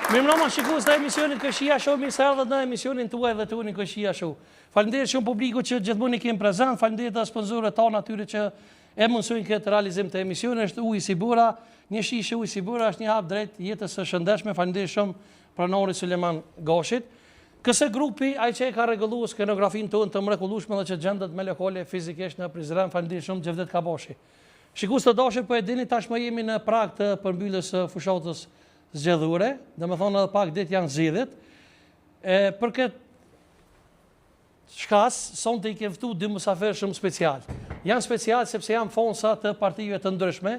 Mirë mbrëma shikues të emisionit Këshia Show, mirë se erdhët në emisionin tuaj dhe tuaj Këshia Show. Faleminderit shumë publiku që gjithmonë i kemi prezant, faleminderit të sponsorëve tanë atyre që e mundsojnë këtë realizim të emisionit. Është Uji Sibura, një shishe Uji Sibura është një hap drejt jetës së shëndetshme. Faleminderit shumë pranorit Suleman Gashit. Kësë grupi ai që e ka rregulluar skenografin tonë të mrekullueshme dhe që gjendet me lokale fizikisht në Prizren, faleminderit shumë Xhevdet Kabashi. Shikues të dashur, po e dini tashmë jemi në prag të përmbylljes së fushatës zgjedhore, domethënë edhe pak ditë janë zgjedhjet. Për këtë shkas, sonte i kemi ftuar dy mysafir shumë special. Janë special sepse janë fonsa të partive të ndryshme.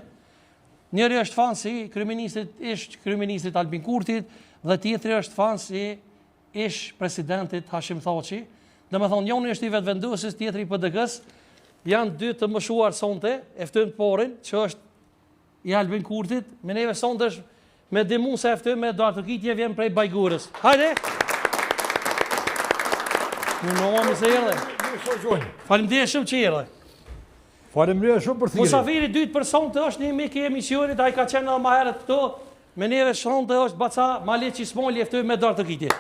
Njëri është fans i kryeministrit Albin Kurtit dhe tjetri është fans i ish presidentit Hashim Thaçi. Domethënë njëri është i vetvendosis, tjetri i PDK-s. Janë dy të mëshuar sonte, e ftojmë porin, që është i Albin Kurtit. Me neve sonte është me dimun se e ftojmë me Eduard Tokitje, vjen prej Bajgurës. Hajde! Në nëmi se erdhe. Faleminderit shumë që erdhe. Faleminderit shumë për thirrjen. Musafiri dytë për sonte është një mik i emisionit, ai ka qenë edhe më herët këtu. Me neve sonte është Baca Maleçi Smoli, e ftojmë me Eduard Tokitje.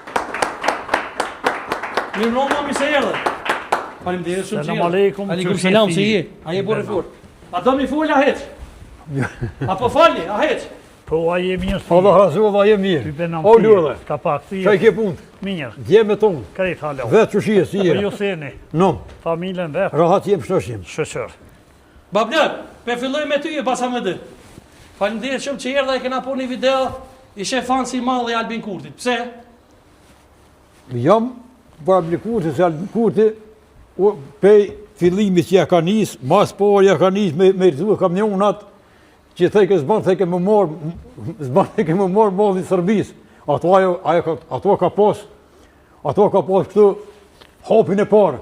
Mirë nëmi se erdhe. Faleminderit shumë që erdhe. Selam aleikum. Aleikum selam si je. A je bore fort. A do mi fol a hiç? Apo falni, a hiç? Po a je mirë? Allah razova je mirë. O lurdhe. Ka pak si. Çai ke punë? Mirë. Dje me ton. Krejt halo. Vetë çushie si je. Po ju seni. No. Familjen vet. Rahat jem shtoshim. Shoqër. Babnat, pe filloj me ty e pasa me dy. Faleminderit shumë që erdha e kena po një video, ishe fan si madh i Albin Kurtit. Pse? Jam për Albin Kurti, se Albin Kurti pej fillimit që ja ka nis, mas por ja ka nis me rëzua kamionat, që theke zban theke më morë modhin Sërbis. Ato ka pas këtu hapin e parë.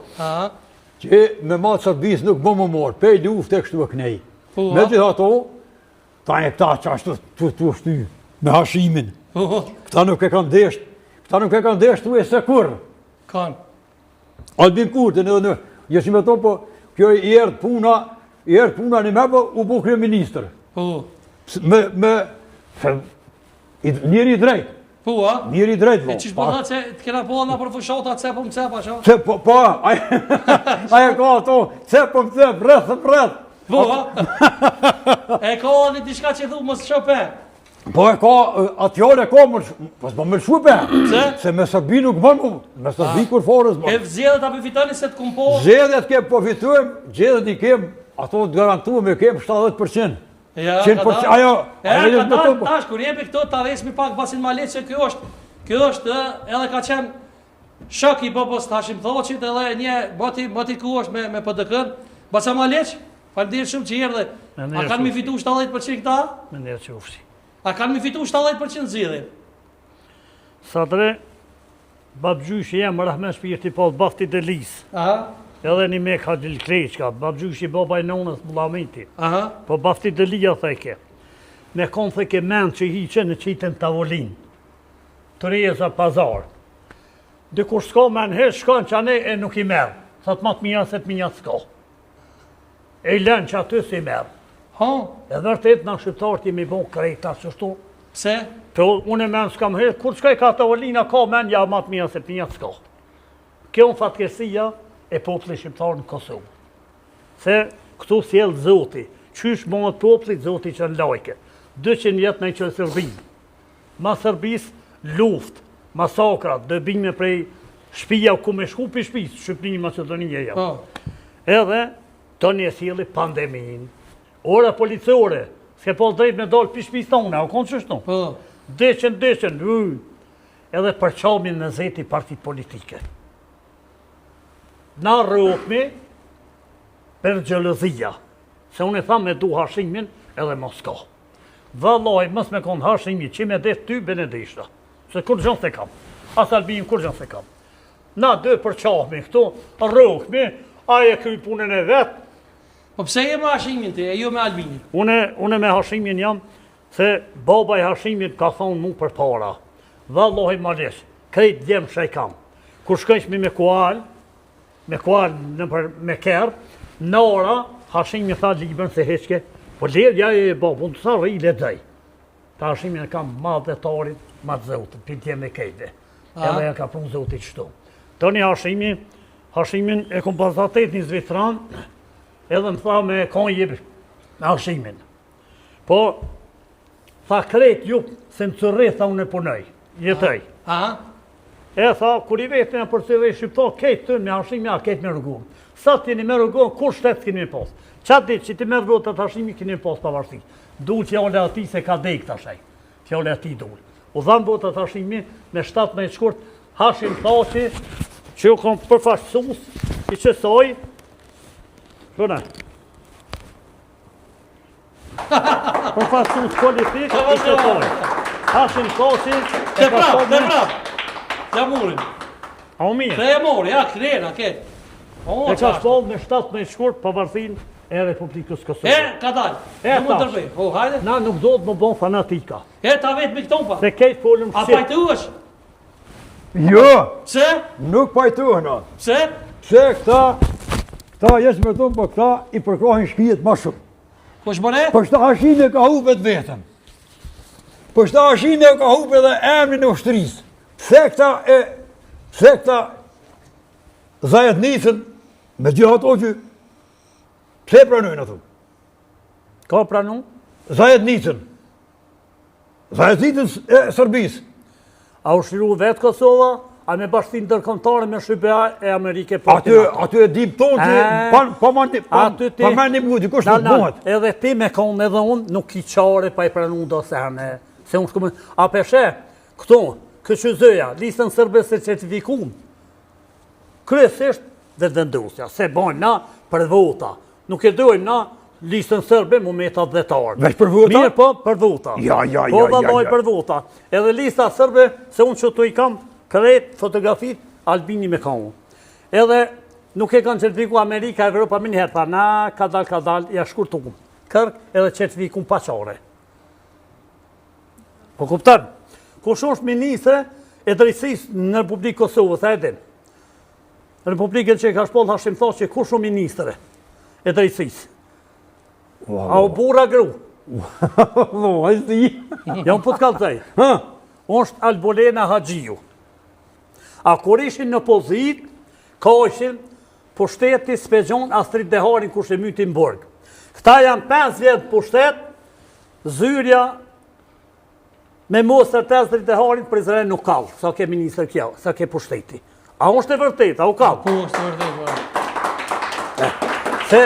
Që me matë Sërbis nuk më morë, pej luft e kështu e knej. Me gjithë ato, ta e këta që ashtu të shty, me Hashimin. Këta nuk e kanë desht, tu e se kur. Kanë. Albin Kurti, jeshim e tonë, po, kjo i erdë puna një me, po, u bu kryeministër. Njëri i drejt. Po, a? Njëri i drejt, po. E qish po dhe që të kena po nga për fushata cepëm cepa, sho? Po, aja ka ato, cepëm cep, rreth. Po, a? E ka një diçka që dhu mësë shope. Po e ka, atjale ka më më shupe. Se? Se me Sërbi nuk bënë, me Sërbi kur forës bënë. E zjedhet a përfitani se të kumpo? Zjedhet kem përfituem, zjedhet i kem, ato të garantuem e kem 70%. Ja, 100%, ajo tash, kur jepi këto, ta vesmi pak Basin Maleç, se kjo është, edhe ka qenë shok i babës të Hashim Thaçit, edhe një bati ku është me PDK-n. Baca Maleç, faleminderit shumë që erdhe. A kanë mi fitu 70% këta? Menderit që ufsi. A kanë mi fitu 70% zgjidhje? Sadre, babgjyshi jem rahme shpirti po bafti delis. Aha. Edhe një me ka Gjilkreqka, babgjyshi baba i nonës Bullamiti. Aha. Po bafti delia theke. Me konë theke men që hiqe në qitën tavolin. Të reza pazar. Dhe kur s'ka men hesh, shkon që ane e nuk i merë. Sa të matë mija se të mija s'ka. E i len që aty si merë. Ha? E vërtet në shqiptarët jemi bon krejta qështu. Pse? Po unë e men s'kam hesh, kur s'ka i ka tavolina ka men, ja matë mija se të mija s'ka. Kjo në fatkesia e populli shqiptar në Kosovë. Se këtu sjellë Zoti, qysh bëhet populli Zoti që në lajke. 200 vjetë në që Sërbin. Ma Sërbis, luft, masakra, dëbime prej shpija ku me shku për shpis, Shqipëni Maqedonia jam. Edhe, të një sjelli pandemin, ora policore, s'ke po drejt me dalë për shpis tonë, a konë qështu? Deqen, edhe përqamin në zeti partit politike. Na rrokmi për gjelëzia, se unë e thamë me du Hashimin edhe Moska. Vallaj, mës me konë Hashimi, që me detë ty, benedishta. Se kur gjënë se kam, as Albin kur gjënë se kam. Na dë përqahmi këtu, rrokmi, aje këj punën e vetë. Po pse je me Hashimin ti, e jo me Albinin? Une me Hashimin jam, se baba i Hashimit ka thonë mu për para. Vallaj malesh, krejt djemë që i kam. Kur shkëshmi me kual, me kerë, në ora, Hashimi tha libën se heqke, po ledja e babun të sa rri ledej. Ta Hashimin e kam madhetarit, ma të zotë, pintje me kejve. Edhe ja ka prunë zotit qëto. Toni hashimin e kom pasatet një zvitran, edhe më tha me kon jebë me hashimin. Po, tha kret ju, se në cërre, tha unë e punoj, jetoj. E tha, kur i vetë në përcire shqiptar, kejtë të me hashimi, a kejtë me rëgohën. Sa të jeni me rëgohën, kur shtetë keni me pas? Qatë ditë që ti me rëgohën të hashimi, keni me pas pavarësi. Dullë fjale ati se ka dejk të shaj. Fjale ati dullë. U dhamë botë të hashimi, me 17 shkurt, hashim thaci, që ju kom përfaqësus, i qësoj, shkone. Përfaqësus politik, i qësoj. Hashim thaci, Te prap. Ja murim. A u mirë. Te e mori, ja, krena, ketë. E ka shpallë me 17 shkurt pavarësin e Republikës Kosovë. E, ka dalë. E, Nuk më tash. tërbej. Po, hajde. Na nuk do të më bon fanatika. E, ta vetë me këto pa. Se kejtë folëm A shqip. pajtu është? Jo, Pse? nuk pajtohen atë. Pse? Pse këta jesë me tonë, po këta i përkrohin shpijet ma shumë. Po shbone? Po shta hashin e ka hupe të vetëm. Po shta hashin e ka hupe dhe emrin e ushtërisë. Pse këta zajet nisën me gjë ato që pse pranojnë ato? Ka pranu? Zajet nisën e Sërbisë. A u shliru vetë Kosova, a me bashkëtin ndërkombëtare me Shqipëria e Amerike për Aty e dim tonë që pa mani mu, dikush nuk bëhet. Edhe ti me kom edhe unë nuk i qare pa i pranu do sene. Se unë shkumë, a peshe, këto, këqëzëja, listën sërbe se certifikun, kryesisht dhe vendusja, se bojnë na për vota. Nuk e dojnë na listën sërbe mu me ta dhetarë. Veç për vota? Mirë po, për vota. Ja. Po vallaj për vota. Edhe lista sërbe, se unë që të i kam kret fotografit, Albini me kamu. Edhe nuk e kanë certifiku Amerika, Evropa, më njëherë, tha na, ka dal, ja shkurtum. Kërk edhe certifikun paqare. Po kuptën, kush është ministre e drejtësisë në Republikë Kosovë, tha e din. Republikën që ka shpoll Hashim Thaçi, kush është ministre e drejtësisë? A u burra gru? Ja unë po të kalëzaj. është Albolena Haxhiu. A kur ishin në pozit, ka ishin pushteti Spegjon Astrid Deharin kush e myti në burg. Këta janë 5 vjetë pushtet, zyrja me mosër të Astrid Deharin për Izrael nuk kalë, sa ke minister kjo, sa ke pushteti. A është e vërtet, a u kalë? Po, është e vërtet. Se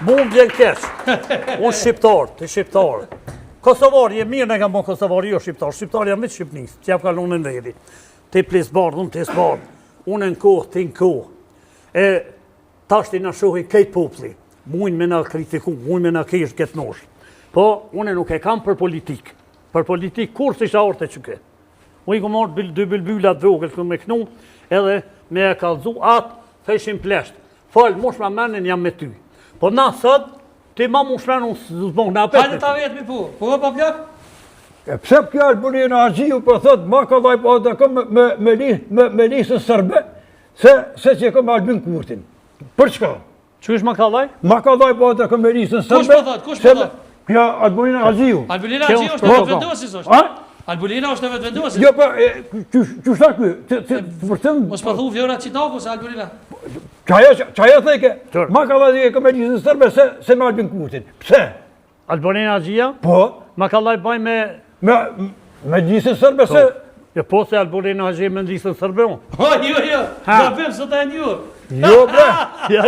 mu më vjen kesh, unë shqiptar, të shqiptar. Kosovar, je mirë në kam bon Kosovar, jo shqiptar. Shqiptar jam me të Shqipnis, që jam kalon në vedi. Ti plis bardh, unë tis bardh. Unë në kohë, ti në kohë. E tashti në shohin kejt popli. Mujnë me në kritiku, mujnë me në kesh këtë nosh. Po, unë nuk e kam për politik. Për politik, kur si shahorte që ke. Unë i ku marrë dy bilbylat vogël, ku me knu, edhe me e kalzu atë, feshin plesht. Falë, mosh ma menin jam me ty. Po na sot, ti ma mu shmenë unë zbong në apetit. Hajde ta vetë mi po. Po, pa plak? Pse kjo Albolena Haxhiu po thot ma ka vaj po të kom me lisën sërbe, se që kom Albin Kurtin. Për çka? Qysh ma ka vaj? Ma ka vaj po të kom me lisën sërbe. Kush po thot? Kush po thot? Kjo Albolena Haxhiu. Albolena Haxhiu është në vetvendosis është. Albolena është në vetvendosis. Jo po, ç'është ky? Vërtet Mos pa thu Vjora Çitaku se Albolena. Çaja theke. Ma ka vaj kom me lisën sërbe se me Albin Kurtin. Pse? Albolena Haxhia? Po, Ma ka vaj baj me lisën sërbe se Jo po se Albolena Haxhia me lisën sërbe unë. Jo. Gabim sot e njur. jo bre.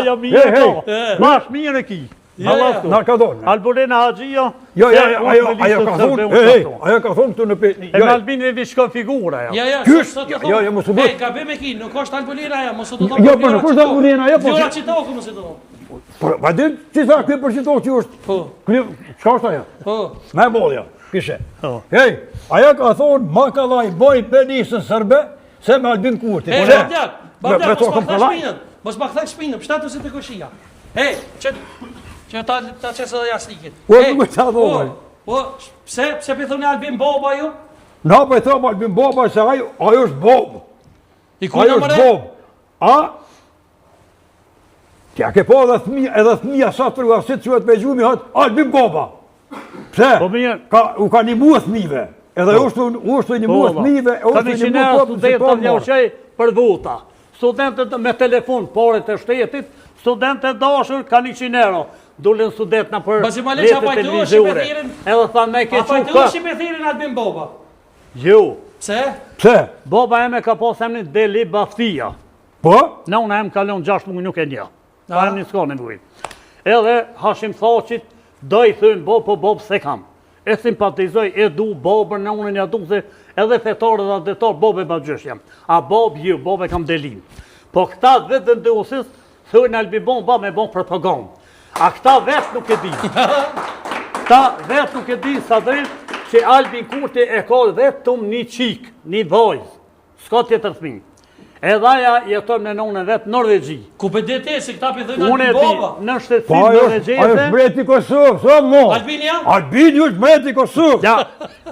Ja mirë ko. Mash mirë e ki. Na ka thonë. Albolena Haxhia. Jo, ajo ka thonë. Ajo ka thonë këtu në pe. E me Albin e vishkon figura ja. Ja, Kysh? sot të Jo, thonë. mos u bë. Gabim e ki, nuk është Albolena ja, mos u do të Jo, po nuk është Albolena, jo po. Vjora Çitaku mos e do. Po, va din që tha ky për çito që është. Po. Çka është ajo? Po. Me bollja, kishe. Hej, ajo ka thonë ma ka vaj boj penisën sërbe se me Albin Kurti. Hej, Bablak, mos ma kthej shpinën. Mos ma kthej shpinën, pështatu se të koshia. Hej, që ta qesë dhe jasnikit. Po, nuk e ta dhovaj. Po, pse për thoni Albin Boba ju? Na po e thom Albin Boba se ajo është bob. I ku Ajo në është mëre? bob. Tja ke po edhe thmija sa të rrugasit që me gjumi hëtë Albin Boba. Pse? Po mirë. U ka një mua thmive. Edhe ushtu një muë fëmijëve, ushtu një muë studentët vjoqej për vota. Studentët me telefon, pare të shtetit, studentët dashur ka 100 euro. Dullin studentna për rrjetet televizore. Edhe thanë me ke qu këtë. Me thirin Albin Boba? Jo. Pse? Boba eme ka pas emni Deli Baftia. Po? Në unë em kalon 6 muaj nuk e një. Pa emni s'ka në vujt. Edhe Hashim Thaqit, do i thënë Bob se kam. E simpatizoj, e du Bobër, në unë një du se edhe fetarë dhe adetar Bob e Babgjësh jam. A Bob ju, Bob e kam Delin. Po këta vetë në dëusis, thënë Albin Boba me bon propagandë. A këta vetë nuk e di. Këta vetë nuk e di sa drejt që Albin Kurti e ka vetëm një qik, një vajzë. Ska tjetër fëmijë. Edhe aja jeton në nonën vetë Norvegji. Ku për dete se këta për dhënë Albin Boba? Në shtetësim Norvegjese. Ajo është mbreti Kosovë, sa mo. Albin jam? Albin është mbreti Kosovë. Ja.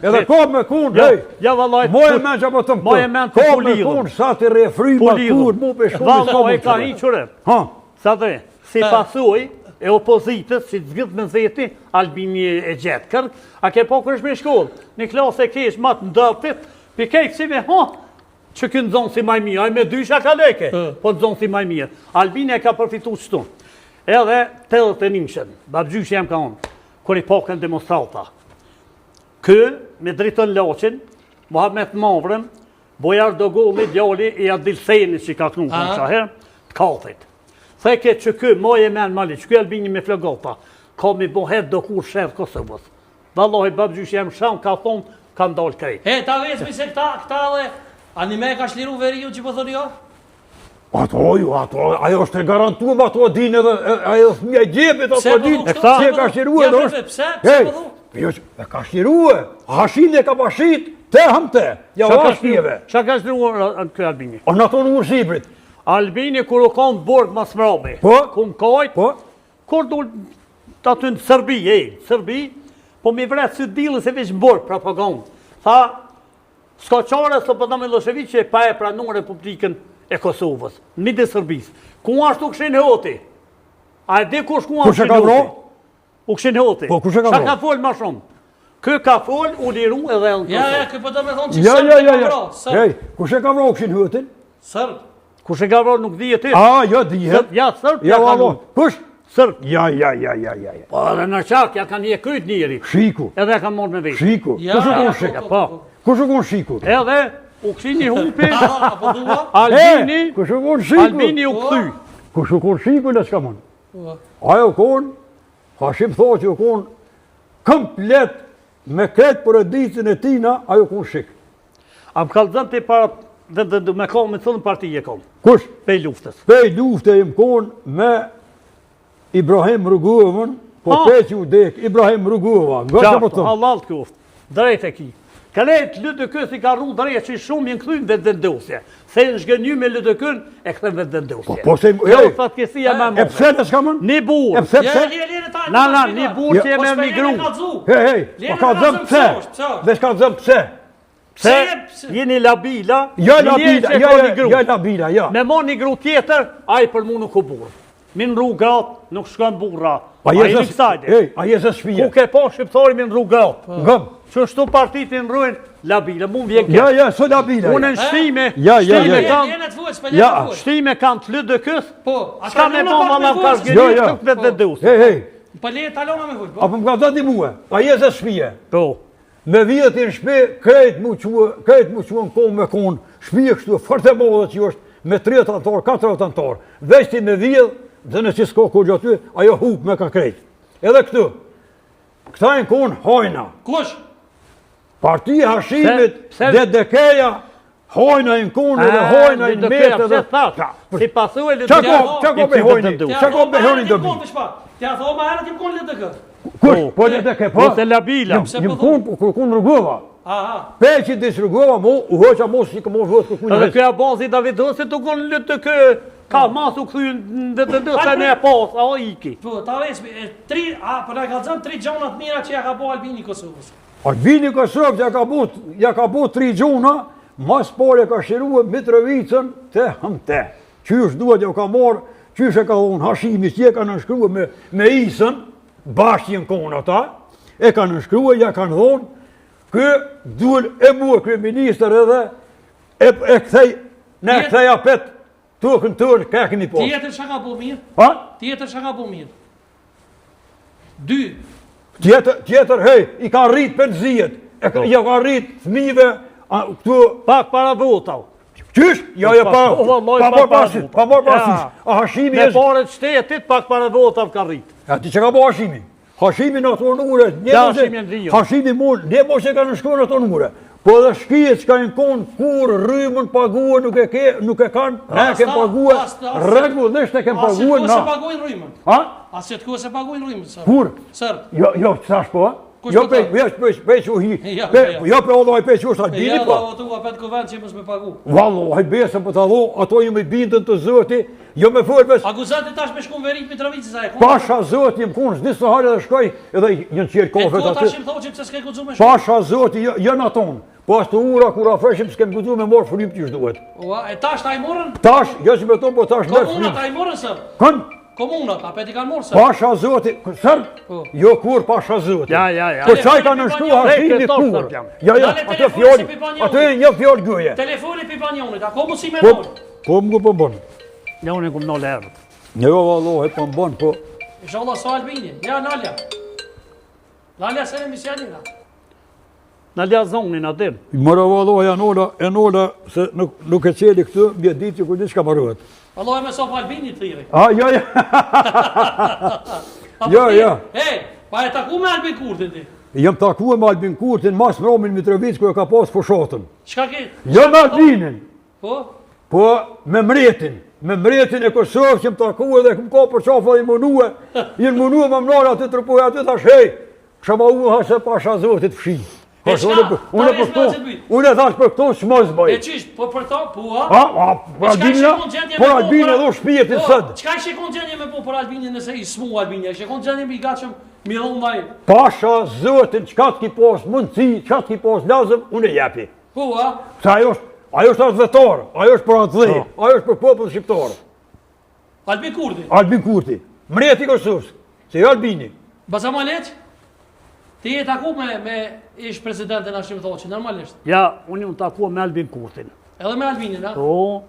Edhe ka me kun, hej. Ja vallaj. Moje men që po të më Moje men të ka me kun, sa të refry, ma kur, mu për shumë. Vallaj, e ka hiqure. Ha. Sa dhe, si pasuj e opozitës, si të zgjith me zeti, Albini e gjetë kërk, a ke po kërsh me shkollë, një klasë e kesh matë ndëptit, për kejkë si me, që kënë zonë si maj mirë, a me dysha ka leke, po të zonë si maj mirë. Albini e ka përfitu qëtu. Edhe 81 babgjysh jam ka onë, kër i pakën demonstrata. Kë, me dritën Laqin, Muhammet Mavrën, Bojar Dogolli, djali i Adilseni që ka knu në qaherë, të kathit. Theke që kë, moje men mali, që kë Albini me flagata, ka mi bohet do kur shërë Kosovës. Vallahi, babgjysh jam shanë, ka thonë, ka ndalë krejt. E, ta vesmi se këta dhe, anime ka shliru veri ju që po thoni jo? Ato, ajo është e garantuar, ato dinë edhe, ajo thëmja i gjepit, ato dinë, se ka shliru edhe është. Pse po thu? Jo, e ka shliru e, hashin e ka pashit, te hamte, ja hashnjeve. Qa ka shliru në kë Albini? O në tonë unë Shqiprit. Albini kur u konë borg mas mrabi, ku më kajt, kur du të aty në Sërbi, po mi vretë së dilë se veç më borg propagandë. Tha, s'ka qare së përda Milošević që e pa e pranun Republikën e Kosovës, një dhe Sërbis. Ku ashtu këshin hoti? A e di kush ku ashtu këshin hoti? U këshin hoti. Po, kush e ka qa ka folë ma shumë? Kë ka folë, u liru edhe në Kosovë. Ja, kë përda me thonë që Sërb e ka vro. Hej, kush e ka vro këshin hotin? Sërb. Kush e ka vro nuk dhije ti? A, jo, dhijet. Ja, Sërb, ja ka vro. Kush? Sërb. Ja. Po, edhe në qak, ja kanë je kryt njëri. Shiku. Edhe kanë morë me vesh. Shiku. Kush u konë Shiku? Po. Kush u konë Shiku? Edhe, u këshin një humpi, Albini, kush u konë Shiku? Albini u këthy. Kush u konë Shiku, në s'ka mënë? Ajo konë, Hashim Thaqi u konë, komplet, me kretë për e ditën e tina, ajo konë Shik. A më kalëzën të i para, dhe me konë, me thëllën partije konë. Kush? Pej luftës. Pej lufte im konë me Ibrahim Ruguvën, po peqë u dek, Ibrahim Ruguvën, nga që po tëmë. Halal të kuftë, drejt e ki. Këlejt Lëdëkën si ka rru drejt që shumë jenë këthujnë vetë vendosje. Se në shgënju me Lëdëkën e këthën vetë vendosje. Po se... Jo, fatkesia me më. E pse në s'ka mënë? Një burë. E pse pse? Një burë që jeme me migru. Hej, po ka zëmë pse? Dhe s'ka zëmë pse? Pse? Jeni labila. Jo labila, ja. Me mo një gru tjetër, a i për mu nuk u burë. Min rrugat, nuk shkën burra. A jesë shpije. Ku ke po shqiptari min rrugat. Ngëm. Që shtu partitin rrujnë, labila, mu vjen kërë. Ja, së labila. Unë në shtime, shtime kanë të Lëdëkës, s'ka me po ma lam ka shgjerit, të vetë vendusë. Hej. Pa le talona me vujtë. Apo më ka dhëti muë, a jesë shpije. Po. Me vjetë i në shpe, krejt mu që në konë me konë, shpije kështu, fërte modhe që është me 3 antar, 4 antar. Veshti me vjetë, dhe në që s'ka kur gjaty, ajo hup me ka krejt. Edhe këtu, këta e në konë hajna. Kush? Partia Hashimit dhe Dekeja, hojna i në konë dhe hojna i në metë dhe... Si pasu e Lëdëkën... Qa ko be hojni? Qa ko be hojni do bi? Tja thoma herët jem konë Lëdëkën. Kush? Po Lëdëkën, po? Se labila. Jem konë rrugova. Peqit disë rrugova, u hoqa mos që ka mos vëtë kërkunë. Edhe këja bazi Davidosi të konë Lëdëkën. Ka masu këthy dhe të dëse në e pas, a o iki. Po, ta vesmi, për në ka zëmë 3 gjonat mira që ja ka bo Albini Kosovës. Albini Kosovës ja ka bo 3 gjona, mas pare ka shiruë Mitrovicën të hëmte. Qysh duhet ja ka morë, qysh e ka dhonë Hashimi, që e ka nënshkruë me Isën, bashkë jenë konë ata, e ka nënshkruë, ja ka në dhonë, Kë duhet e mua kryeministër edhe e kthej, ne kthej apet tokën tonë ka keni po. Tjetër çka ka po mirë? Ha? Tjetër çka ka po mirë? 2. Tjetër, hej, i ka rrit penzijet, ja ka rrit fëmijëve këtu Pak para votave. qysh? Ja, pa pasit. A Hashimi Me paret shtetit, pak para votave ka rrit. A ti që ka bo Hashimi? Hashimi në ato nure. Hashimi në Rio. Hashimi mund, ne mos e ka në shkruar në ato nure. Po edhe shkijet që ka në konë kur rrymën paguë nuk e kanë, ne kem paguë, rregullisht e kem paguë na. Asë të pagujnë rrymën. Ha? Asë të se pagujnë rrymën, sër. Kur? Sër. Jo, ç'thash po? Jo pe u hi. Jo pe olloj pe u Albini po. Ja, tu apet kuvend që mos me pagu. Vallallai besë po ta dho, ato ju më bindën të Zoti, jo me folbes. Akuzati tash me shkon verit Mitrovicës sa e kon. Pasha Zoti më kon, s'di sa hare dhe shkoj, edhe një qerë kafe aty. aty. Tash më thoçi pse s'ke guxuar me shkon. Pasha Zoti jo na ton. Po ashtu ura kur afreshim s'kem guxuar me marr frymë që duhet. Ua, e tash ta i morën? Tash, jo si me ton, po tash merr Komuna frymë. ta i morën sër. Kan? Komuna, apet i kanë morë sër. Pasha Zoti, sër? Jo kur Pasha Zoti. Ja. Po çaj kanë nështruar Hashimi kur. Ja, atë fjalë, atë një fjalë goje. Telefoni Pipanionit, a komu si me Po, nol? po më po bon. Ja unë kum nol erë. Jo vallahi po bon, po. Inshallah sa Albinin. Ja Nalja. Nalja se emisionin na. Në ljazonin atin. Mora vallahi e nola se nuk e çeli këtu, mbi ditë që ku diçka mbarohet. Allah me sof Albinit thirrë. Ah, jo. Jo. Hey, pa e taku me Albin Kurtin ti. Jam takuar me Albin Kurtin, mas Romin Mitrovic ku e ka pas fushatën. Çka ke? Jo me Albinin. Po? Po me Mretin. Me Mretin e Kosovës që më takuar dhe këm ka për qafa i munue. I munue më mnara aty trupoj aty thash, hej, kësha ma unë hashe Pasha Zotit fshi. Unë e thash për këto s'mos bëj. E qish, po për to, po ha? Por Albinin edhe shpijet i sëd. Qka ishe kon gjenje me po për Albinin nëse i smu Albinin? Ishe kon gjenje me i gatshëm mi dhonë maj? Pasha Zotin, qka t'ki pas mundësi, qka t'ki pas lazëm, unë e jepi. Po ha? Se ajo është atë vetarë, ajo është për atë dhej, ajo është për popull shqiptarë. Albin Kurti? Albin Kurti, mreti Kosovës, se jo Albini. Basama Leq? Ti e taku me ish presidentin Hashim Thoçi, normalisht. Ja, unë unë takua me Albin Kurtin. Edhe me Albinin, a? Po,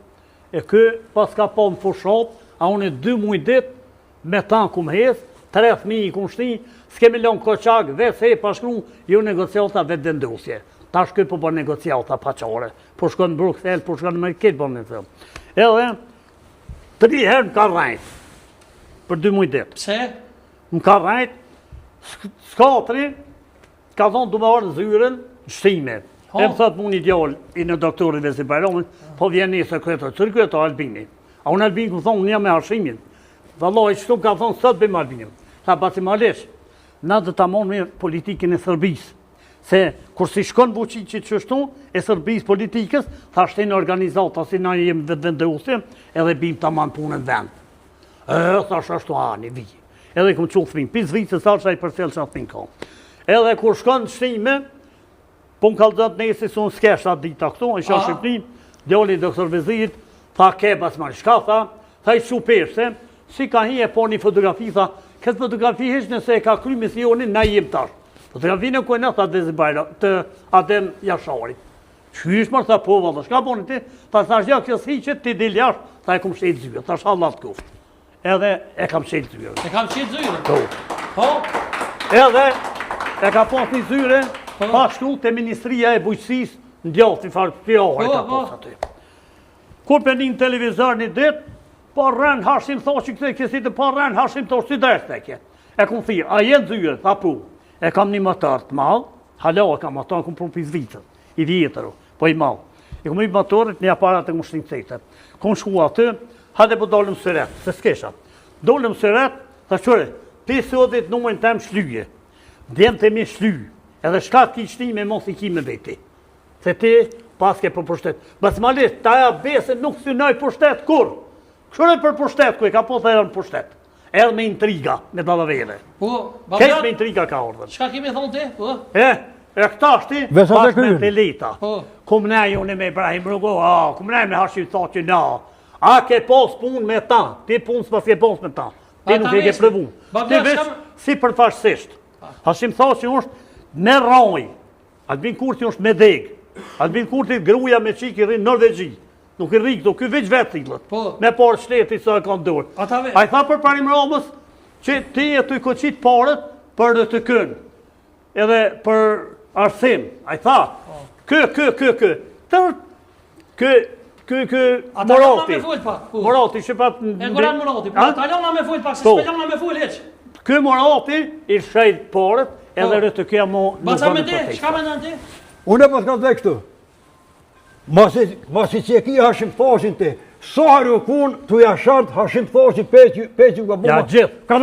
e kë pas ka pa në fushat, a unë 2 muaj dit, me tanë kum hes, 3 fëmijë kum shti, s'kemi lënë koqak, vetë se e pashkru, jo negociata vetë vendosje. Tash kë po bërë negociata paqare, po shkon në Bruxelles, po shkon në Ameriket, bërë në thëmë. Edhe, 3 herë më ka rajt, për 2 muaj dit. Pse? Më ka rajt, s'katri, ka thonë du me orë në zyren, shtime. E më thëtë mu një djallë i në doktorit Vesi Bajramit, po vjen një sekretar, cërë këtë Albini. A unë Albini këmë thonë, unë jam me Hashimin. Dhe Allah, i qëtu ka thonë, sëtë bëjmë Albinim. Tha, basimalisht, na dhe ta monë me politikin e Sërbis. Se, kur si shkon buqi që të qështu, e Sërbis politikës, tha shtenë organizata, si na jemë vetë vendosje, edhe bim të manë punën vend. Tha shashtu ani, vi. Edhe këmë qullë thmin, pis vitë se sa që a i përcel që atë ka. Edhe kur shkon në shtime, po më kalëzat nesi su në skesh atë dita këtu, a isha Shqipnin, djali doktor Vezit, tha ke basman, shka tha i që peshte, si ka hi e po një fotografi, tha, këtë fotografi hesh nëse e ka kry misionin, na jem tash. Fotografinë e kujna, tha Vezi Bajra, të Adem Jashari. Qysh mërë, tha po valla, shka boni ti? Tha thash ja kjo s'hiqet, ti dil jash, tha e kom shetë zyre, thash Allah të kuft. Edhe e kam shetë zyre. E kam shetë zyre? Po? Edhe e ka pas një zyre, pa shkru të Ministria e Bujqësis në djatë, i farë pjohë e ka pas aty. Kur për një televizor një dit, pa rren Hashim Thoçi këtë kësitë, pa rren Hashim Thoçi si dresh të ke. E kom thirë, a jenë zyre, tha pu, e kam një motor të malë, hala e kam motor, kom prunë pis vitën, i vjetëru, po i malë. E kom i motorit, një aparat e kom shtinë cete. Kom shku aty, hade po dollëm sëret, se s'kesha. Dollëm sëret, tha qëre, ti sotit numërin tem shlyje. Djemë të mi shly, edhe shka ti shti me mos i ki me veti. Se ti pas ke për pushtet. Basmalisht, ta ja bese nuk synoj pushtet, kur? Këshore për pushtet, ku e ka po të erë në pushtet. Erë me intriga, me dalavere. Kesh me intriga ka ordën. Shka kemi thonë ti? E këta shti, pas me të leta. Kum ne jone me Ibrahim Rugo, kum ne me Hashim Thoçi, a ke pos pun me ta, ti pun s'pas ke pos me ta. Ti nuk e ke prëvu. Ti vesh si përfashësisht. Hashim Thoçi është me roj, Albin Kurti është me deg. Albin Kurti gruaja me qik i rrinë në Norvegji. Nuk i rri këtu, ky veç vetë thillët. Me parë shteti sa e kanë dorë. Ai tha për parim Ramës që ti e të koqit parët për në të kënë. Edhe për arsim. Ai tha, Morati. Morati që pat... E Goran Morati, po Talona me full pak, se s'pelona me full heq. Ky Morati i shajt parët edhe rëtë kja mo... Baca me ti, shka me në ti? Unë e pas ka të dhe kështu. Masi që e ki Hashim Thaçin ti, sahar u kun të jashartë Hashim Thaçi peqë nga bomba. Ja gjithë. Ka.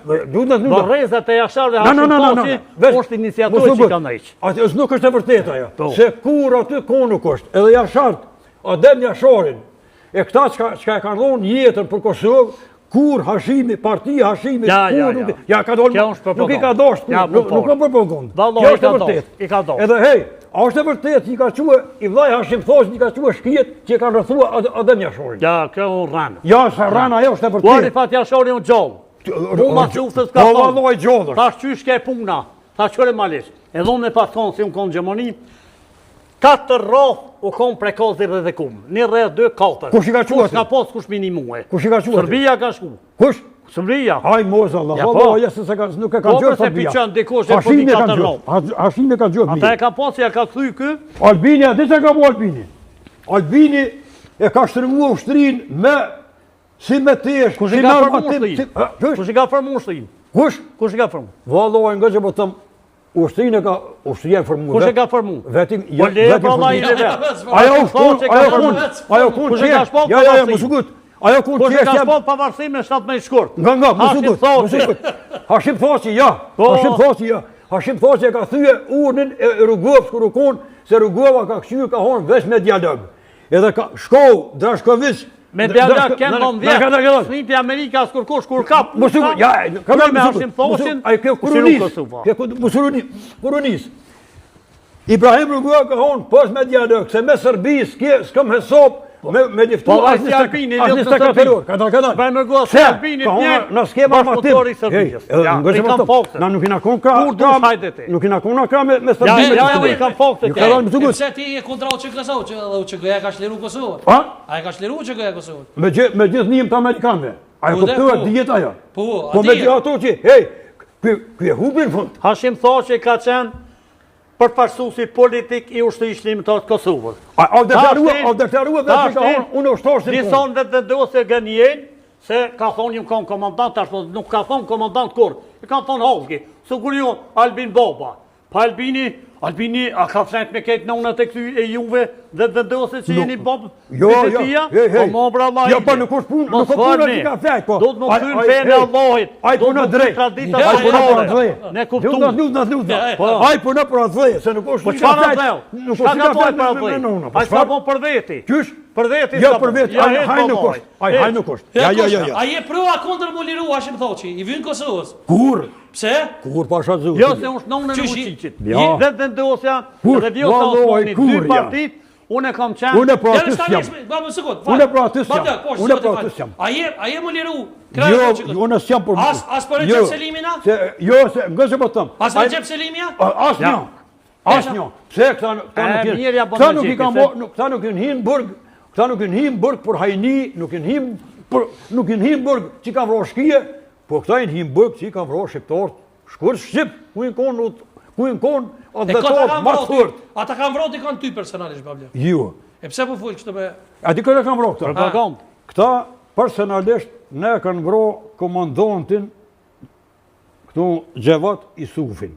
Bërrezat e jashartë Hashim Thaçi është iniciatorë që ka nëjqë. Ati është nuk është e vërtet ajo. Se kur aty kon nuk është, edhe jashartë, adem jasharin, e këta që e kanë dhonë jetën për Kosovë, kur Hashimi, partia Hashimi, nuk i ka dashtë, nuk ka përpëngond. Kjo është e vërtet. Edhe hej, a është e vërtet që i ka quë, i vllai Hashim Thaçi i ka quë shkijet që i ka rrëthua adem jasharin. Ja, kjo unë ranë. Ja, sa rana ajo është e vërtet. Kuari fat jasharin unë gjallë. Uma qufës ka thonë. Thash qysh ke puna, thash qëre malish. Edhe unë me pas thonë si unë konë Gjermani, 4 rraf u konë prekozir dhe kumë. 1 rreth 2, 4. Kush i ka quë? Kush ka pas kush minimue. Kush i ka quë? Serbia ka shku. Kush? Serbia. Haj moza Allah, nuk e ka gjërë Serbia. Hashimi ka gjërë mirë. Ata e ka pas ja ka thy kë. Albini, a di që ka bu Albini? Albini e ka shtrëngu ushtrin me si me tesh. Kush i ka formu ushtrin? Kush i ka formu ushtrin? Kush? Kush i ka formu? Valloj, nga që po tëmë, ushtrin e ka, ushtrin e formu. Kush i ka formu? Vetim, Po le pa la i le vetë. Ajo kun, kush i ka shpot ja, ajo kun kush i ka shpot pavarësim me 17 shkurt. Nga, mësugut. Hashim Thaçi, ja. Hashim Thaçi e ka thyje urnin e Rugov shkurukon, se Rugova ka këshyë ka honë veç me dialog. Edhe ka shkohu, Drashkovic. Me dialog kenë në vjetë, snipi Amerikas kur kush, kur kap. Mësugut, ja, ka me Hashim Thaçin. A i kjo Kurunis. Ibrahim Rugova ka honë, pos me dialog, se me Serbi s'kam hesop, me diftu, Po si Albini, asni sekretaror, këta. Bëjmë nërgoa se Albini të njërë, në skema bashkëmotori i Serbijës. I kam fakse. Na nuk i nakon ka... Kur dush hajde ti? Nuk i nakon ka me Serbijë. Ja, i kam fakse ti. Pse ti e kontra UÇK-së, që UÇK-ja ka shliru Kosovën? A e ka shliru UÇK-ja Kosovën? Me gjithë njëm të Amerikanëve. A e kuptuar dijet ajo? Po, me gjithë ato që, hej, ky e hubin fund. Hashim Thaçi ka qenë përfaqësuesi politik i ushtrisë shlimtare të Kosovës. A deklarua vetë që ka honë, unë ushtarësin punë. Dison vetë dose gënjen, se ka thonë një kam komandant, nuk ka thonë komandant kur, e ka thonë Halki, së kur ju Albin Baba. Pa Albini, a ka fshenjt me kejtë nonat e këty e juve dhe vendose që jeni babë vetetia? Po më obra Allahit. Jo, po nuk është punë, nuk është punë që ka fshenjt, po. Do të më këtyn fejnë Allahit. Aj punë drejt. Aj punë për atë. Ne kuptu. Aj punë për atë, se nuk është po çfarë atë? Çka ka thënë për atë? Ai sa po për veti. Qysh? Për veti. Jo për veti, haj nuk është. Haj nuk është. Ja. A je prova kundër mu liru Hashim Thaçi, i vyn Kosovës? Kur? Pse? Kur pasha zë. Jo, se unë nonën e Vučićit. Dhe vendosja, dhe Vjosa Osmani, 2 partit, unë e kam qenë. Unë pra aty jam. Unë pra aty jam. A je mu liru? Jo, unë s'jam për mua. As për Recep Selimina? Jo, se nga që po thëm. As Recep Selimia? Asnjë. Pse këta nuk i kanë këta nuk i hin burg, këta nuk i hin burg për hajni, nuk i hin burg që ka vrarë shkije. Po këta i në Himburg që i kam vrarë shqiptarët, shkurë shqip, ku i në konë, advetarët marë thërët. Ata kam vrarë i kanë ty personalisht, babla. Jo. E pse po full kështë me... A di kërë e kam vrarë këta? Këta personalisht ne kanë vrarë komandantin këtu Gjevat Isufin.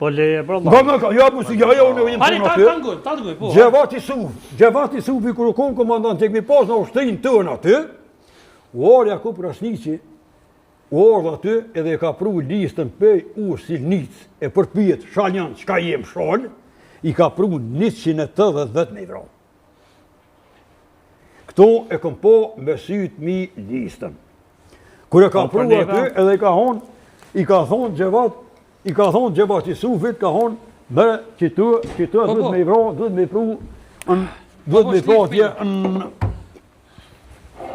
Po leje, bro. Unë e vim punë aty. Gjevat Isufi kërë konë komandant që këmi pas në ushtrin tërën aty, uar Jakub Rasnici, orë aty edhe ka pru listën pej Silnic e përpijet Shaljan, qka jem Shal, i ka pru 180.000 euro. Këto e kom po me syt mi listën. Kër e ka pru aty edhe i ka thonë Gjevat Isufit, ka thonë me që të 12.000 euro, 12.000 pru, 12.000 pru atje në...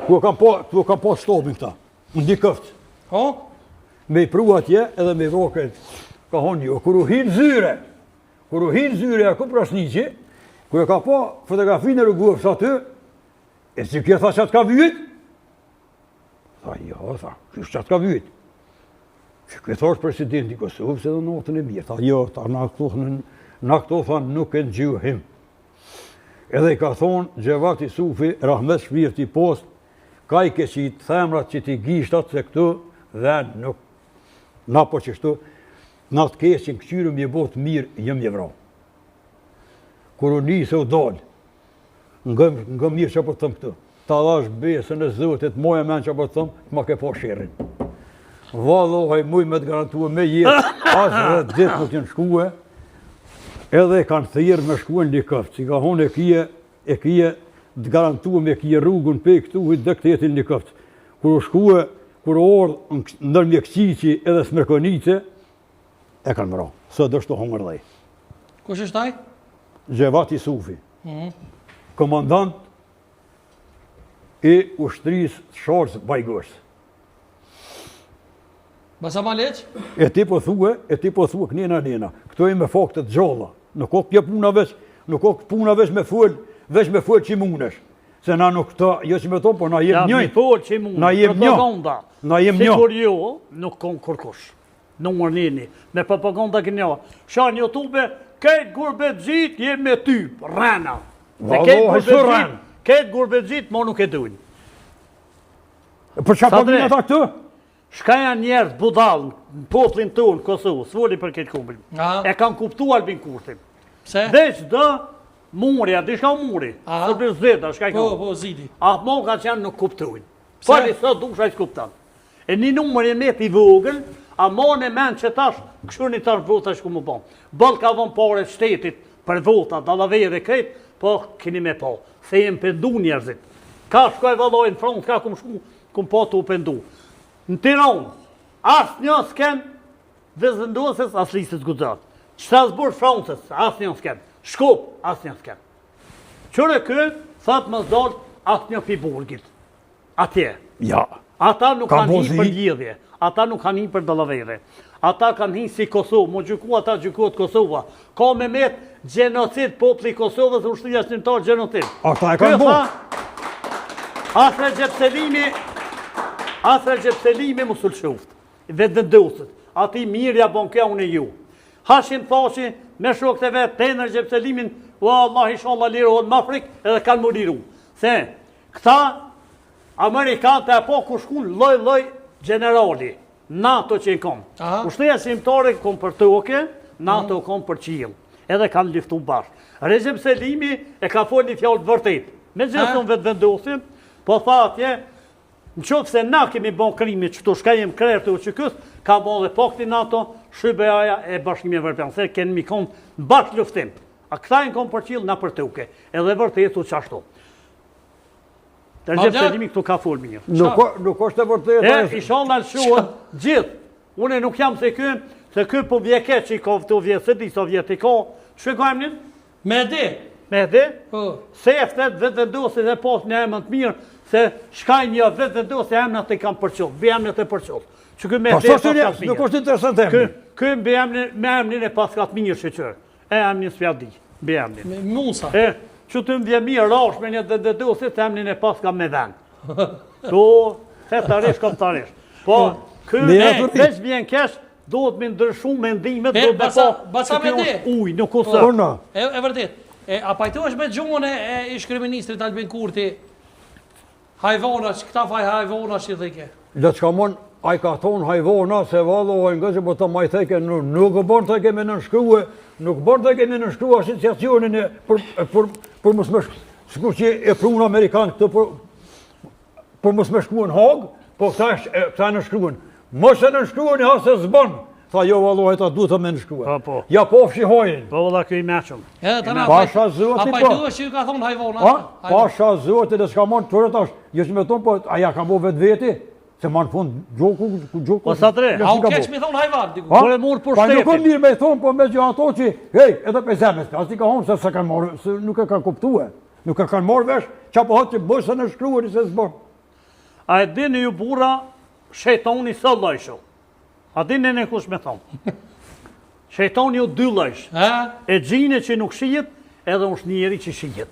Ku kam po stopin këta, në di këftë. Me i pru atje edhe me i vroket, ka honë jo, kër u hinë zyre, kur u hinë zyre ku Prasniqi, kur e ka pa fotografinë e Rugofës aty, e si kje tha që atë ka vyjt? Tha, jo, tha, që atë ka vyjt? Që kje tha është presidenti Kosovës edhe notën e mirë. Tha, jo, ta na këto thanë nuk e në gjuhim. Edhe i ka thonë Gjevati Sufi, Rahmet Shpirti post, ka i keqit themrat që ti gishtat se këtu dhe nuk, na po që shtu, na të keqin këqyru mje botë mirë, jem je vra. Kur u nisë u dalë, nga mirë që po të thëmë këtu, ta dhash besën e Zotit, moja men që po të thëmë, ma ke po shirin. Vallohaj muj me të garantua me jetë, asë dhe ditë më t'jën shkue, edhe kanë thirë me shkuen një këftë, që ka honë e kije të garantua me kije rrugën pe këtu, dhe këtetin një këftë. Kur u shkue, kur u ordë ndër mjekëqiqi edhe smërkonice, e kanë mëra. Së dështë të hongër dhej. Kush është taj? Gjevati Sufi. Komandant i ushtrisë Sharës Bajgës. Basa ma leq? E ti po thue kënjena njena. Këto i me faktë të gjalla. Nuk o këpje puna veç, nuk o puna veç me full që i munesh. Se na nuk të, jo që me to, po na jem njëjt. Ja, mi full që i munesh. Na jem një. Na jem një. Sikur jo, nuk konë kërkush. Numër njëni, me propaganda kënja. Shanë YouTube, këtë gurbetxit jem me ty, rana. Këtë gurbetxit, mo nuk e dujnë. Për që po vinë ata këtu? Shka janë njerës budalë në poplin tonë Kosovë, s'voli për këtë kumbin. E kanë kuptu Albin Kurtin. Pse? Veç dhe murja, di shka muri. Së për zeta, shka i kanë. Po, zidi. A moka që janë nuk kuptuin. Pari së dusha i s'kuptan. E një numër e met i vogël, a mon e men që tash, këshur një tash vota shku më bon. Bëll ka von pare shtetit për vota, dalavere krejt, po kini me po. Se jem pëndu njerëzit. Ka shkoj valoj në front, ka kum po të u pëndu. Në Tiranë, asë një s'ken vëzëndosës, asë lisës Gudzat. Strasbourg, Francës, asë një s'ken. Shkup, asë një s'ken. Qërë kërë, thëtë më zdolë, asë një Piburgit. Atje. Ja. Ata nuk kanë hi për gjithje. Ata nuk kanë hi për dalavere. Ata kanë hi si Kosovë. Mo gjyku ata gjykuat Kosova. Ka me metë genocid popli Kosovës, ushtria shqiptar genocid. Ata e kanë bo. Asre Gjepselimi mu sul shuft, vetë vendosët, ati mirja bon kja unë e ju. Hashim thashi, me shok të vetë, tenër Gjepselimin, o Allah inshallah lirohet më Afrikë, edhe kanë më liru. Se, këta Amerikanë të e po ku shkun loj generali, NATO që i kom. Ushtria shqiptare kom për toke, NATO kom për qilë, edhe kanë liftu bashkë. Recep Selimi e ka fol një fjallë të vërtet, me gjithë vetë vendosim, po tha atje, në qofë se na kemi bon krimi që të shka jem krerë të uqikës, ka bon dhe pakti NATO, Shqybeaja e bashkimi e Evropian, se kënë mi konë në bashkë luftim. A këta në konë për qilë, na për të uke, edhe vërtet u qashtu. Të Recep Selimi këtu ka full mirë. Nuk është e vërtet. E, ishallah në shuën gjithë. Une nuk jam se kë po vjeke që i ka të vjetë, se di sa vjetë i ka. Që ka emnin? Mehdi? Se eftet vetë vendosit e pas një emën të mirë, se shkaj një vetë vendosit e emnat e kam përqoll, be emnat e përqoll. Që kë Mehdi e pas ka të mirë. Nuk është interesant emnin. Kë be emnin e pas ka të mirë shqyqër. E emnin s'pja di, be emnin. Musa. Që të mbje mirë rash me një vetë vendosit, emnin e pas ka me ven. To, hetarish, kaptarish. Po, kë veç vjen kesh, do të me ndryshu mendimet, do të me pa që kjo është uj, nuk usë. E vërtet, a pajtohesh me gjumën e ish-kryeministrit Albin Kurti, hajvonash, këta faj hajvonash i dhike? Le të shkamon, a i ka thonë hajvona, se vallohaj nga që po të majteke, nuk bërë të kemi nënshkrua, nuk bërë të kemi nënshkrua asociacionin për mos me shku që e prunë Amerikanë këtë për mos me shku në Hagë, po këta nënshkruan. Mos e nënshkruan i hasë zbanë. Tha jo vallohaj ta du të me nënshkrua. Ja pofshi hojnë. Po valla kjo i meqëm. Pasha zoti po. A pajtohesh që ju ka thonë hajvona? Pasha zoti dhe s'ka mon të rëtash. Jo që me tonë, po aja ka bo vetë veti. Se ma në fund gjoku. Po sa tre. A u keq mi thonë hajvan? Por e murë për shtetin. Pa nuk e mirë me thonë, po me gjë ato që, hej, edhe pe zemës, as ti ka honë se kanë marrë, se nuk e kanë kuptue. Nuk e kanë marrë vesh, qa po hëtë që bësë në shkruar i se zbërë. A e dini ju bura, shetoni së lojshu. A dini në kush me thonë. Shejtani u dy llojsh. E xhine që nuk shihet, edhe është njeri që shihet.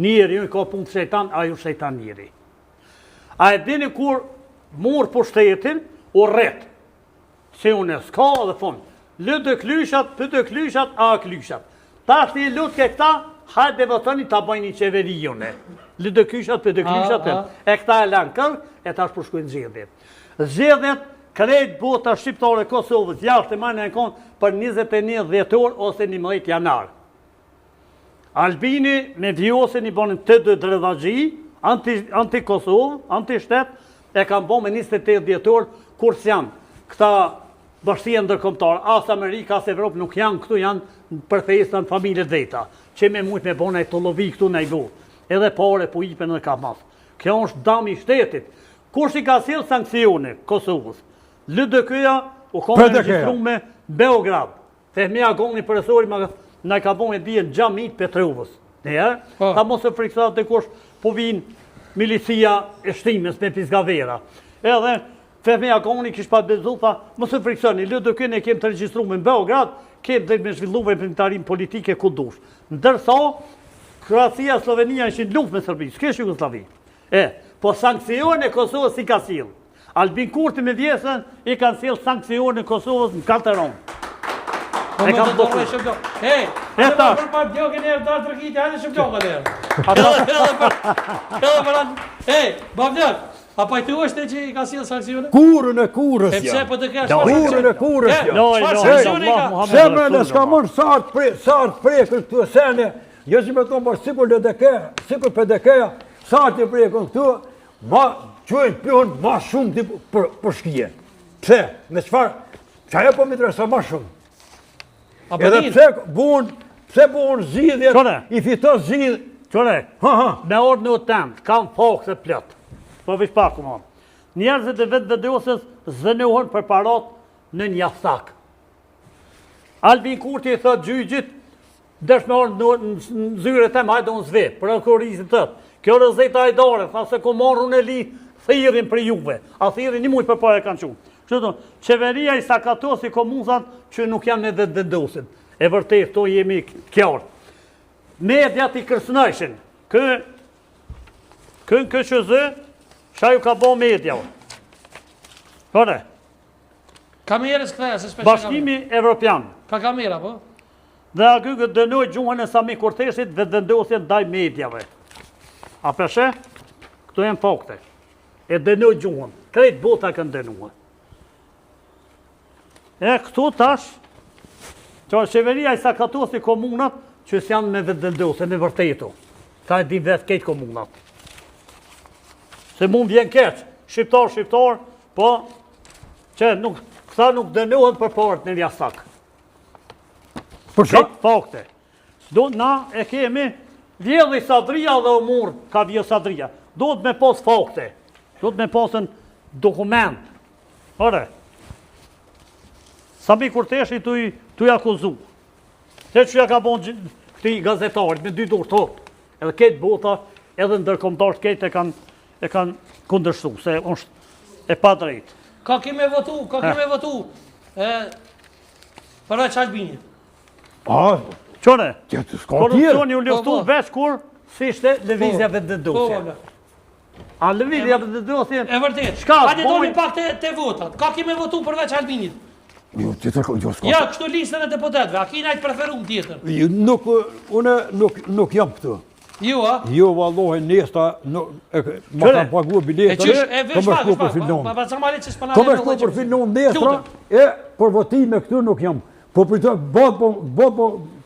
Njeri ka punë të shejtan, ai është shejtan njeri. A e dini kur mor pushtetin, u rret. Se unë s'ka dhe fund. Lë të klyshat, për të klyshat, a klyshat. Tash ti lut ke këta, hajde votoni ta bëjnë një qeveri jone. Lë të klyshat, për të klyshat, e këta e lanë kërë, e tash përshkujnë zgjedhjet. Zgjedhjet, krejt bota shqiptare Kosovës, jashtë e majnë e konë për 21 dhjetor ose 11 janar. Albini me Vjosin i bonin të dy dredhagji, anti-Kosovë, anti-shtet, e kam bo me 28 dhjetor, kur s'janë këta bashkësia ndërkombëtare, as Amerika, as Evropë nuk janë këtu, janë për festan familje dheta, që me mujt me bona i të lovi këtu në i bu, edhe pare po ipen dhe ka mas. Kjo është dami shtetit. Kush i ka sjell sankcione Kosovës? LDK-ja u konë regjistru me Beograd. Fehmia Goni profesori na ka bon e bie në xhamit Petrovës. Ta mos e friksat të kush po vinë milicia e shtimës me Pizgavera. Edhe Fehmia Goni kish pa bezu, tha, mos e friksoni, LDK-n e kem të regjistru me Beograd, kem dhe me zhvillu veprimtarim politike ku dush. Ndërsa, Kroacia, Slovenia ishin luftë me Serbi, s'kesh Jugosllavi. Po sankcione e Kosovës i ka sjell. Albin Kurti me Vjesën i kanë sjell sankcione e Kosovës në Kalteron. E kam botu. Edhe për djogën e erdar të rëkiti, hajde shumë djogën e Bavdjak, a pajtu është që i ka sjell sankcione? Kurën e kurës, ja. E pse për të kesh Kurën e kurës, ja. Çfarë sankcione ka? Se me në s'ka mërë sartë prekën këtu e sene, jo si me tonë bërë sikur LDK, sikur PDK-ja, sartë e prekën këtu, ma qojnë pjohën ma shumë për shkije. Pse? Me qëfar? Qaja po mi tresa ma shumë. Edhe pse buon zgjidhjet, i fiton zgjidhjet. Qone, me orë në temë, kam fakse plot. Po vish pak, man. Njerëzit e vetë vedosës zënohen për parat në një sak. Albin Kurti i thot gjyqit, desh me orë në zyre tem, hajde unë zve, për alkoholizit tëtë. Kjo rëzeta hajdare, tha se ku marrun e li, thirin për juve. A thirin një mujtë për pare kanë qunë. Qëto, qeveria i sakatosi komunzat që nuk janë me vetë vendosin. E vërtet, to jemi kjartë. Mediat i kërsnëshin. Kën KQZ, qa ju ka bo media. Kone? Kamerës këthe, se shpeshe Bashkimi Evropian. Ka kamera, po? Dhe agëgët dënoj gjuhën e Sami Kurtesit dhe vendosjen daj medjave. A peshe? Këto jenë fakte. E dënoj gjuhën. Krejt bota kanë dënuar. E këtu tash, që qeveria i sakatosi komunat, që s'janë me vendosje, në vërtetu. Ta e di vetë ketë komunat. Se mund vjen keq, shqiptar, po, që këta nuk dënohen për partë në ljasak. Për shak? Fakte. Na e kemi, vjedhi Sadria dhe Umur, ka vjedhi Sadria. Do të me pas fakte. Do të me pasën dokument. Ore, Sami Kurteshi tu i akuzu. Se që ja ka bon këti gazetarit me 2 dorë to. Edhe ketë bota, edhe ndërkombëtarët ketë e kanë kundërshtu, se është e pa drejtë. Ka kime votu. Për aqë Albinit. Qone, s'ka tjerë. korupcioni u luftu veç kur si ishte lëvizja vendosje. A lëvizja vendosje? E vërtet. Shka, hajde doni pak të votat. Ka kime votu përveç Albinit. Jo, s'ka. Ja, kështu listën e deputetve, a ki najtë preferum tjetër? Unë nuk jam këtu. Jo, a? Jo, vallohi, nesta, ma kam pagu biletën, kom e shku për filon. Kom e shku për filon nestra, e për votime këtu nuk jam. Po për të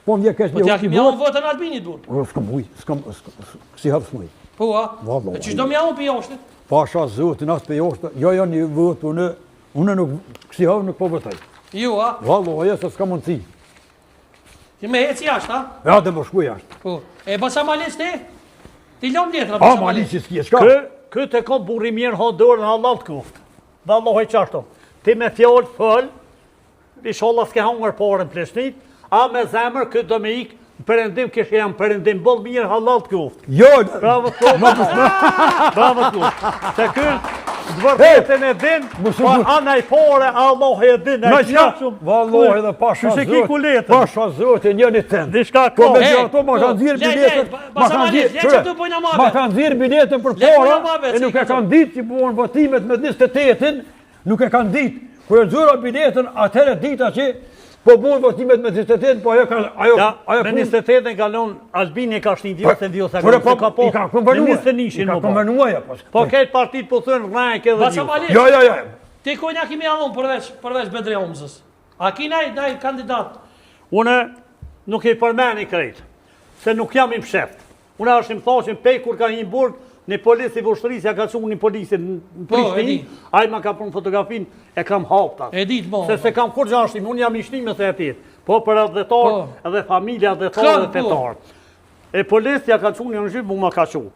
po mje kesh Po t'ja kemi javën votën Albinit, burë. S'kam uj, si hapë s'muj. Po, a? E qështë do m'ja unë për joshtet? Pasha zotin, asë për joshtet, jo janë një votë, unë nuk, kësi havë nuk po vëtaj. Jo, a? Vallohi, se s'ka mundësi. Ti me heci jashtë, a? Ja, dhe më shku jashtë. Po, e basa malic ti? Ti lom letra, A, malic i s'kje, s'ka? Këtë e kom burri mirë hodorë në halalt kuft. Vallohi qashto. Ti me fjallë fëll, isholla s'ke hangër parën pleshnit, a me zemër këtë do me ikë, përëndim kështë jam përëndim bëllë mirë halalt kuft. Jo, Bravo të kuft. Bravo të kuft. Se vërtetën e din, po anaj pore, Allah e din, e gjashum. Vallahi edhe pasha Që se ki kuletën. Pasha zotin njëni ten. Dishka Po me ka. që ato ma kanë dhirë biletën. Ma kanë dhirë biletën për para, e nuk e kanë ditë që buon votimet me 28-in, nuk e kanë ditë. Kër e zura biletën, atëherë dita që po buon votimet me 28-in, po ajo kanë... Me 28-in kalon, Albini ka shtin vjose vjose, I ka konvenuar. Po këtë partit po thënë rrajke dhe vjose. Jo. Ti kojna kimi alon përveç Bedre Omzës. A ki naj kandidat? Une nuk e përmeni krejt, se nuk jam i msheft. Une është im thoshin pej kur ka një burg, një polis i vështërisja ka qunë një polisi në Prishtinë, a i ma ka punë fotografin, e kam haptat. E dit, mo. Se kam kur gjashtim, unë jam i shtime se e tjetë, po për adhetar, edhe familja adhetar edhe fetar. E polisja ka qunë një në gjithë, mu ma ka qunë.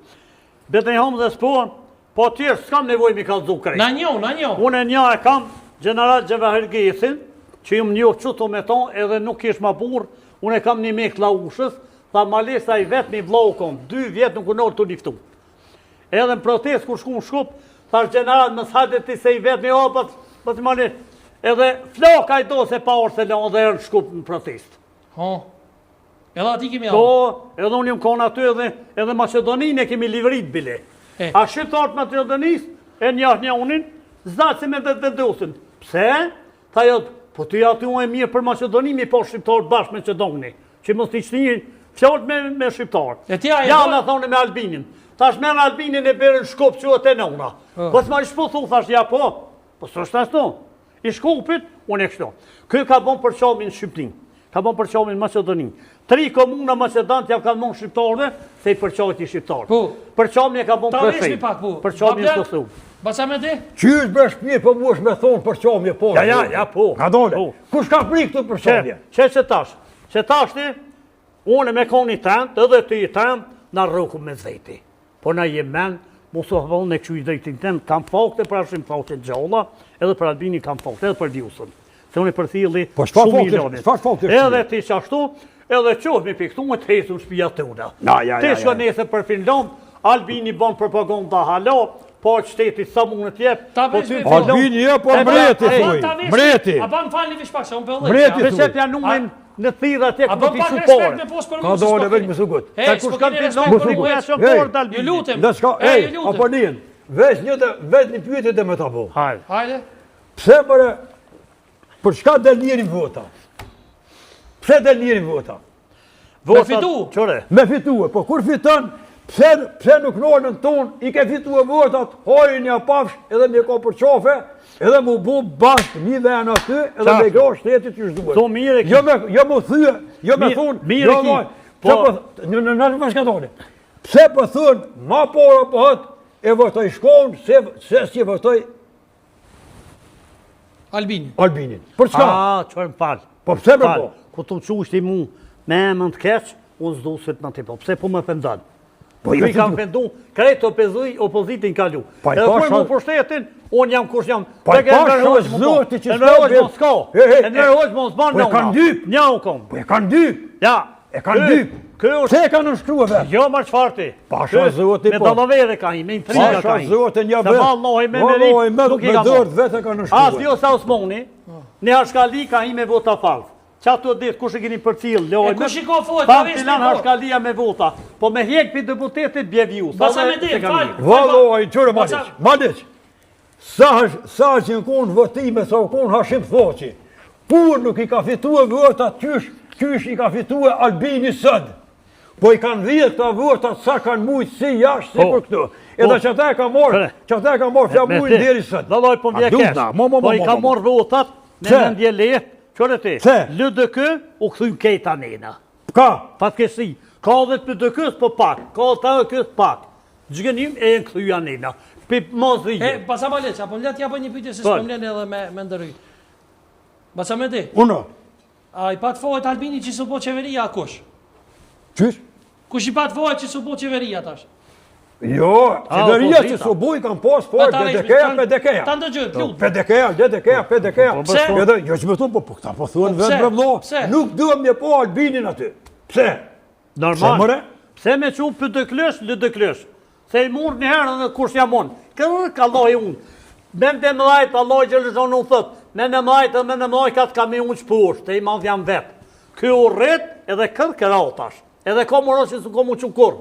Bedre Omzës po tjerë, s'kam nevoj mi ka dzu krejt. Na njo. Unë e nja e kam General Gjevahir Gesin, që jëmë njohë qëto me ton, edhe nuk ish ma burë, unë e kam një mek laushës, tha Malesa i vetë mi vlokon, 2 vjetë nuk unorë të liftu. Edhe në protest, kur shku në shkup, thash general më s'hajde ti se i vetë mi opat, të mali, edhe floka i do se pa orë se leon dhe erë në shkup në protest. Edhe ati kemi alë. Po, edhe unë jëmë konë aty edhe Macedoninë e kemi livrit bile. A shqiptarët Macedonisë, e një unin, zdatë se me dhe vendosin. Pse? Tha jo, po ty aty unë e mirë për Macedoninë, mi po shqiptarët bashkë me Macedoni, që mos t'i qëtë fjallët me shqiptarët. Ja, në thonë me Albinin. Thash me në Albinin e berën shkup që o të nëuna. Po s'ma i shputhu, thash ja po së është ashtu. I shkupit, unë e kështu. Këj ka bon për qamin Shqiptin, ka bon për qamin Macedoninë. 3 komuna Macedant ja kanë bon shqiptarëve, se i përqajt i shqiptarë. Për qamin e ka bon prefejt, për qamin Kosovë. Basa me ti? Qysh bësh mirë, po mu është me thonë për qamje po. Ja, po. Ka dole. Kush ka pri këtu për qamje? Që tash ti, unë me koni tënd, edhe ti i tënd, na rroku me zveti. Po na jem men, mos u havon në këtu i drejtin tënd, kam fakte për ashim fakte gjalla, edhe për Albini kam fakte, edhe për Diusën. Se unë e përthilli shumë milionit. Edhe ti qashtu, edhe qohmi për këtu me të hesu në shpia të una. Ti shko nese për Finland, Albini bon propaganda hala, po qëteti sa mund të jep. Albini je, po mreti thuj. Mreti. A ban falni vish pak, se unë pëllej. Mreti thuj. Përse pja numen në thira të a bën pak respekt me posë për ka dole veç më sugut. Ta kur s'kam filon, ju lutem. Aponin, veç një pyetje dhe me ta bo. Hajde. Pse për çka del njëri vota? Pse del njëri vota? Me fitu. Me fitu, po kur fiton, pse nuk nonën ton, i ke fitu e votat, hojnë një pafsh, edhe me ka për qafe, edhe mu bu bashkë një venë aty, edhe me gra shtetit që shduhet. To mire ki. Jo mu thyë, jo me thunë, mire ki. Në bashkatoni. Pse për thunë, ma pora po hëtë, e votoj shkonë, se si votoj Albinin. Për çka? Qërë më falë. Po pse për po? Ku të qushti mu me emën të keqë, unë zdu sëtë në tipo. Pse po më fendan? Po i kam fendu, krejtë opozitin kalu. Edhe kur mu pushtetin, unë jam kush jam. Pa i pasha zoti që s'ka. E nërhojsh më s'ban në una. Një u kom. Po e kanë dy. Ja. E kanë dy. Pse e kanë nështruve vetë? Jo marë qfarti. Pasha zoti po. Me dalavere ka hi, me intriga ka hi. Pasha zoti një vetë. Se vallohi me merik, nuk i ka dërët vetë e kanë nështruve. As jo sa Osmoni, në Hashkali ka hi me vota falë. Qa të ditë, kush e keni për cilë? E kush i ka fojtë, pa filan Hashkalia me vota. Po me hjek për deputetit bje vju. Basa me di, falë. Vallohi, qërë Madic. Sa që në konë votime, sa në konë Hashim Thoqi. Kur nuk i ka fitu e vota, qysh i ka fitu e Albini sëd. Po i kanë dhjetë të votat sa kanë mujtë si jashtë si për këtu. Edhe që ta e ka morë fja mujtë dheri sëtë. Dalloj po mje kesh. Po i ka morë votat me nëndje le. Qërë ti? LDK u këthyn kejta nena. Ka? Fatkesi. Ka dhe të LDK-s po pak. Ka të LDK-s pak. Gjëgënim e në këthyja nena. Për mos dhije. Basa ma leqa, po më letë japë një pytje se s'po më lenë edhe me ndërry. Basa me di. Uno. A i pat fojt Albini që su po qeveria a kush? Qysh? Kush i pat fojt që su po qeveria tash? Jo, qeveria që su buj kanë pas fojt PDK-ja. Ta ndëgjë, plut. PDK-ja. Jo që me thunë, po këta po thunë vetë brëmlo. Nuk duhem një po Albinin aty. Pse? Normal. Pse me që PDK-lësh, LDK-lësh. Se i murë një herë dhe kush jamon. Ka loj unë. Men dhe mëlajt, Allah i Gjelizon nuk thët, men e mëlajt ka të kamion që poshtë, e i madh jam vetë. Ky u rrit edhe kërë atash, edhe ka moros që s'u ka mu që kur.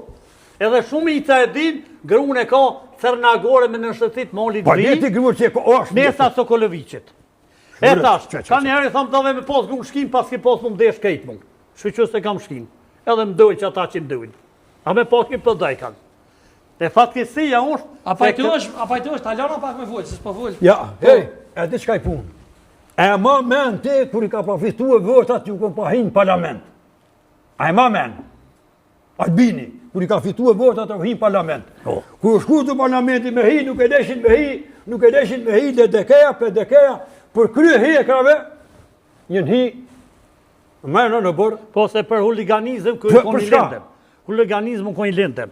Edhe shumë i të edin, grune ka Thernagore me në shëtit moli të vi, mesa Sokolovicit. E tash, ka njëherë i thamë të dhe me pas grunë shkim, pas ki pas më mdesh kejtë mu. Shqy se kam shkim, edhe më dojë që ata që më dojnë. A me pas ki për dajkan. E fatkesia është... A pajtu është, talona pak me full, se s'po full. Ja, hej, e di qka i punë. E ma men ti, kur i ka përfitu e votat, ju kom pa hinë parlament. A e ma men. Albini, kur i ka fitu e votat, u hinë parlament. Kur shku të parlamenti me hi, nuk e deshin me hi, dhe dekeja, për dekeja, për krye hi e krave, njën hi, me në bërë. Po se për huliganizm, kërë kon i lindem. Huliganizm kon i lindem.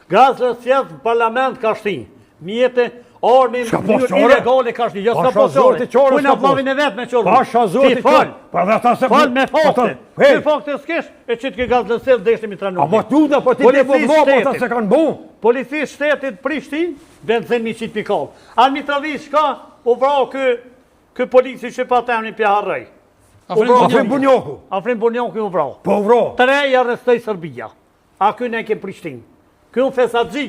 Grasë sjetë parlament ka shti, mjetë, armi ilegale ka shti, jo s'ka posore, kujna plavin e vetë me qërë. Pasha zoti qërë, fal me fakte, ty fakte s'kesh, e qitë ke gazë lësel dhe ishte mi tranu. A ma tuda, po ti të bëvlo, po ta se kanë bu. Policisë shtetit Prishtin, benzin 100 mikal. Al Mitrovic shka, u vrau kë polici që pa temni pja harrej. Afrim Bunjoku. Afrim Bunjoku u vrau. Po vrau. 3 arrestoj Serbia. A kë ne ke Prishtin. Kë unë fesatëgji.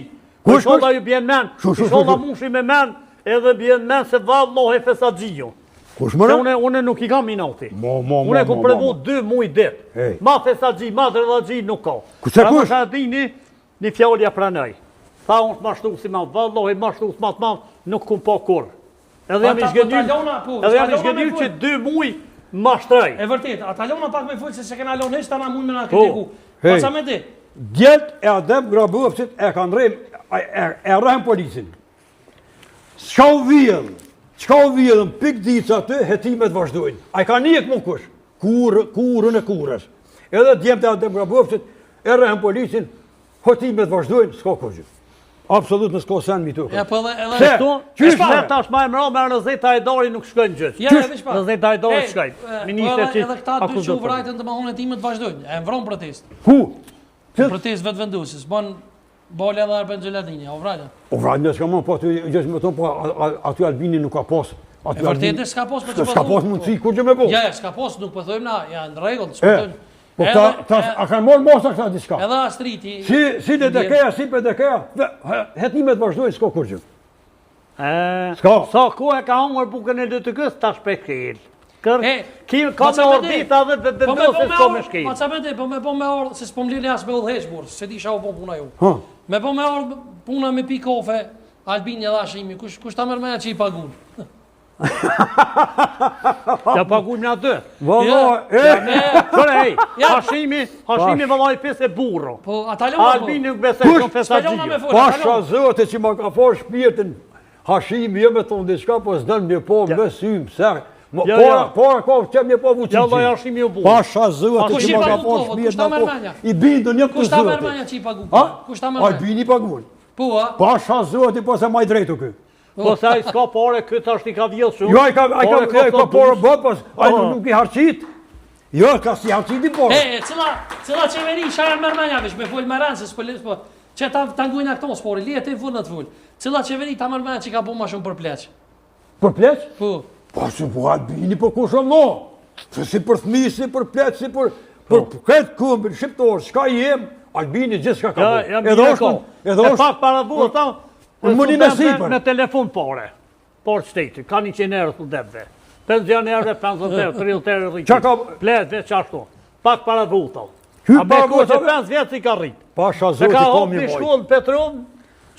Sholla ju bjen men, sholla mushi me men, edhe bjen men se vallohi fesatëgji ju. Kush më në? Une nuk i kam minati. Une ku prevu 2 muj dit. Ma fesatëgji, ma dredhatëgji nuk ka. Kuse kush? Pra më dini, një fjallja pranaj. Tha unë të mashtu si ma, vallohi mashtu si ma të ma, nuk kum pa kur. Edhe jam i shgjenir që 2 muj mashtraj. E vërtet, atalona pak me full se se kena lon hesh, ta na mund me na kritiku. Pa sa me di? Djelt e Adem Grabovcit e kanë rejmë, e rrejmë policin. Qka u vjedhën, pik ditë aty, hetimet vazhdojnë. A i ka njek më kush, kurën e kurës. Edhe djemt e Adem Grabovcit e rrejmë policin, hetimet vazhdojnë, s'ka kushë. Absolut në s'ka sen mi tukë. Ja, po edhe këtu, qysh tash ma e mra me Rëzeta Hajdari nuk shkojnë gjëtë. Ja, edhe shpa. Rëzeta Hajdari shkojnë. Edhe këta dy që u vrajtën të mahone timet vazhdojnë, e mbron protest. Ku? Protest vetë vendusis, ban bale edhe Arben Gjeladini, o vrajtën. O vrajtën e s'ka ma, po aty Albini nuk ka posë. E vërtet e s'ka posë, po që s'ka posë mundësi, kur që me bo? Ja, s'ka posë, nuk pëthojmë na, janë në regullë, po a kanë morë mosa këta diçka? Edhe Astriti... Si dhe dekeja, si për dekeja, hetimet vazhdojnë, s'ka kur që. Sa ku e ka hongër bukën e DTK-s, ta shpekil. Ka me orbita dhe të dëndosë s'ko me shkil. Pa ca me di, po me po me orë, se s'po mlini as me udhesh burë, se di sha u po puna ju. Me po me orë puna me pi kofe, Albini edhe ashimi, kush ta mërmeja që i pagun? Ja pagun në atë. Hashimi vëllaj pes e burro. Po, atalona po. Albini nuk besej shumë fesatgjio. Pasha zëte që ma ka farë shpirtin, Hashimi jo me thonë diçka, po s'dën një po me symë, sërë. Para ka që më po vucici. Ja, Allah Hashimi u burro. Pasha zëte që ma ka farë shpirtin, i bindu një këtë zëte. Kush ta mërmenja që i pagun? Kush ta mërmenja? Albini pagun. Po, a? Pasha zëte, po se maj drejtu kë. Po se a i s'ka pare, këtë ashtë i ka vjellë shumë. Jo, a i ka pare bët, po a i nuk i harqit. Jo, ka si harqit i pare. Cila qeveri, sharën mërmenja vish, me full më rënë, se s'pëllis, po, që ta ngujnë akton spori, lijet e full në të full. Cila qeveri ta mërmenja që ka bu ma shumë për pleq? Për pleq? Po. Po, që po Albini, po ku shumë no. Si për thmi, si për pleq, si për këtë këmbën, shqiptorë, shka jem, Albini gjithë shka ka bu. E pak para bu, me telefon pare. Por shteti, ka 100 euro të debve. Pensionerë, 50 euro, 30 euro rritë. Pletë veç ashtu. Pak para buta. A me ku që 5 vjetë si ka rritë. Pasha Se zoti ka po hop mi një moj. shkollë Petron,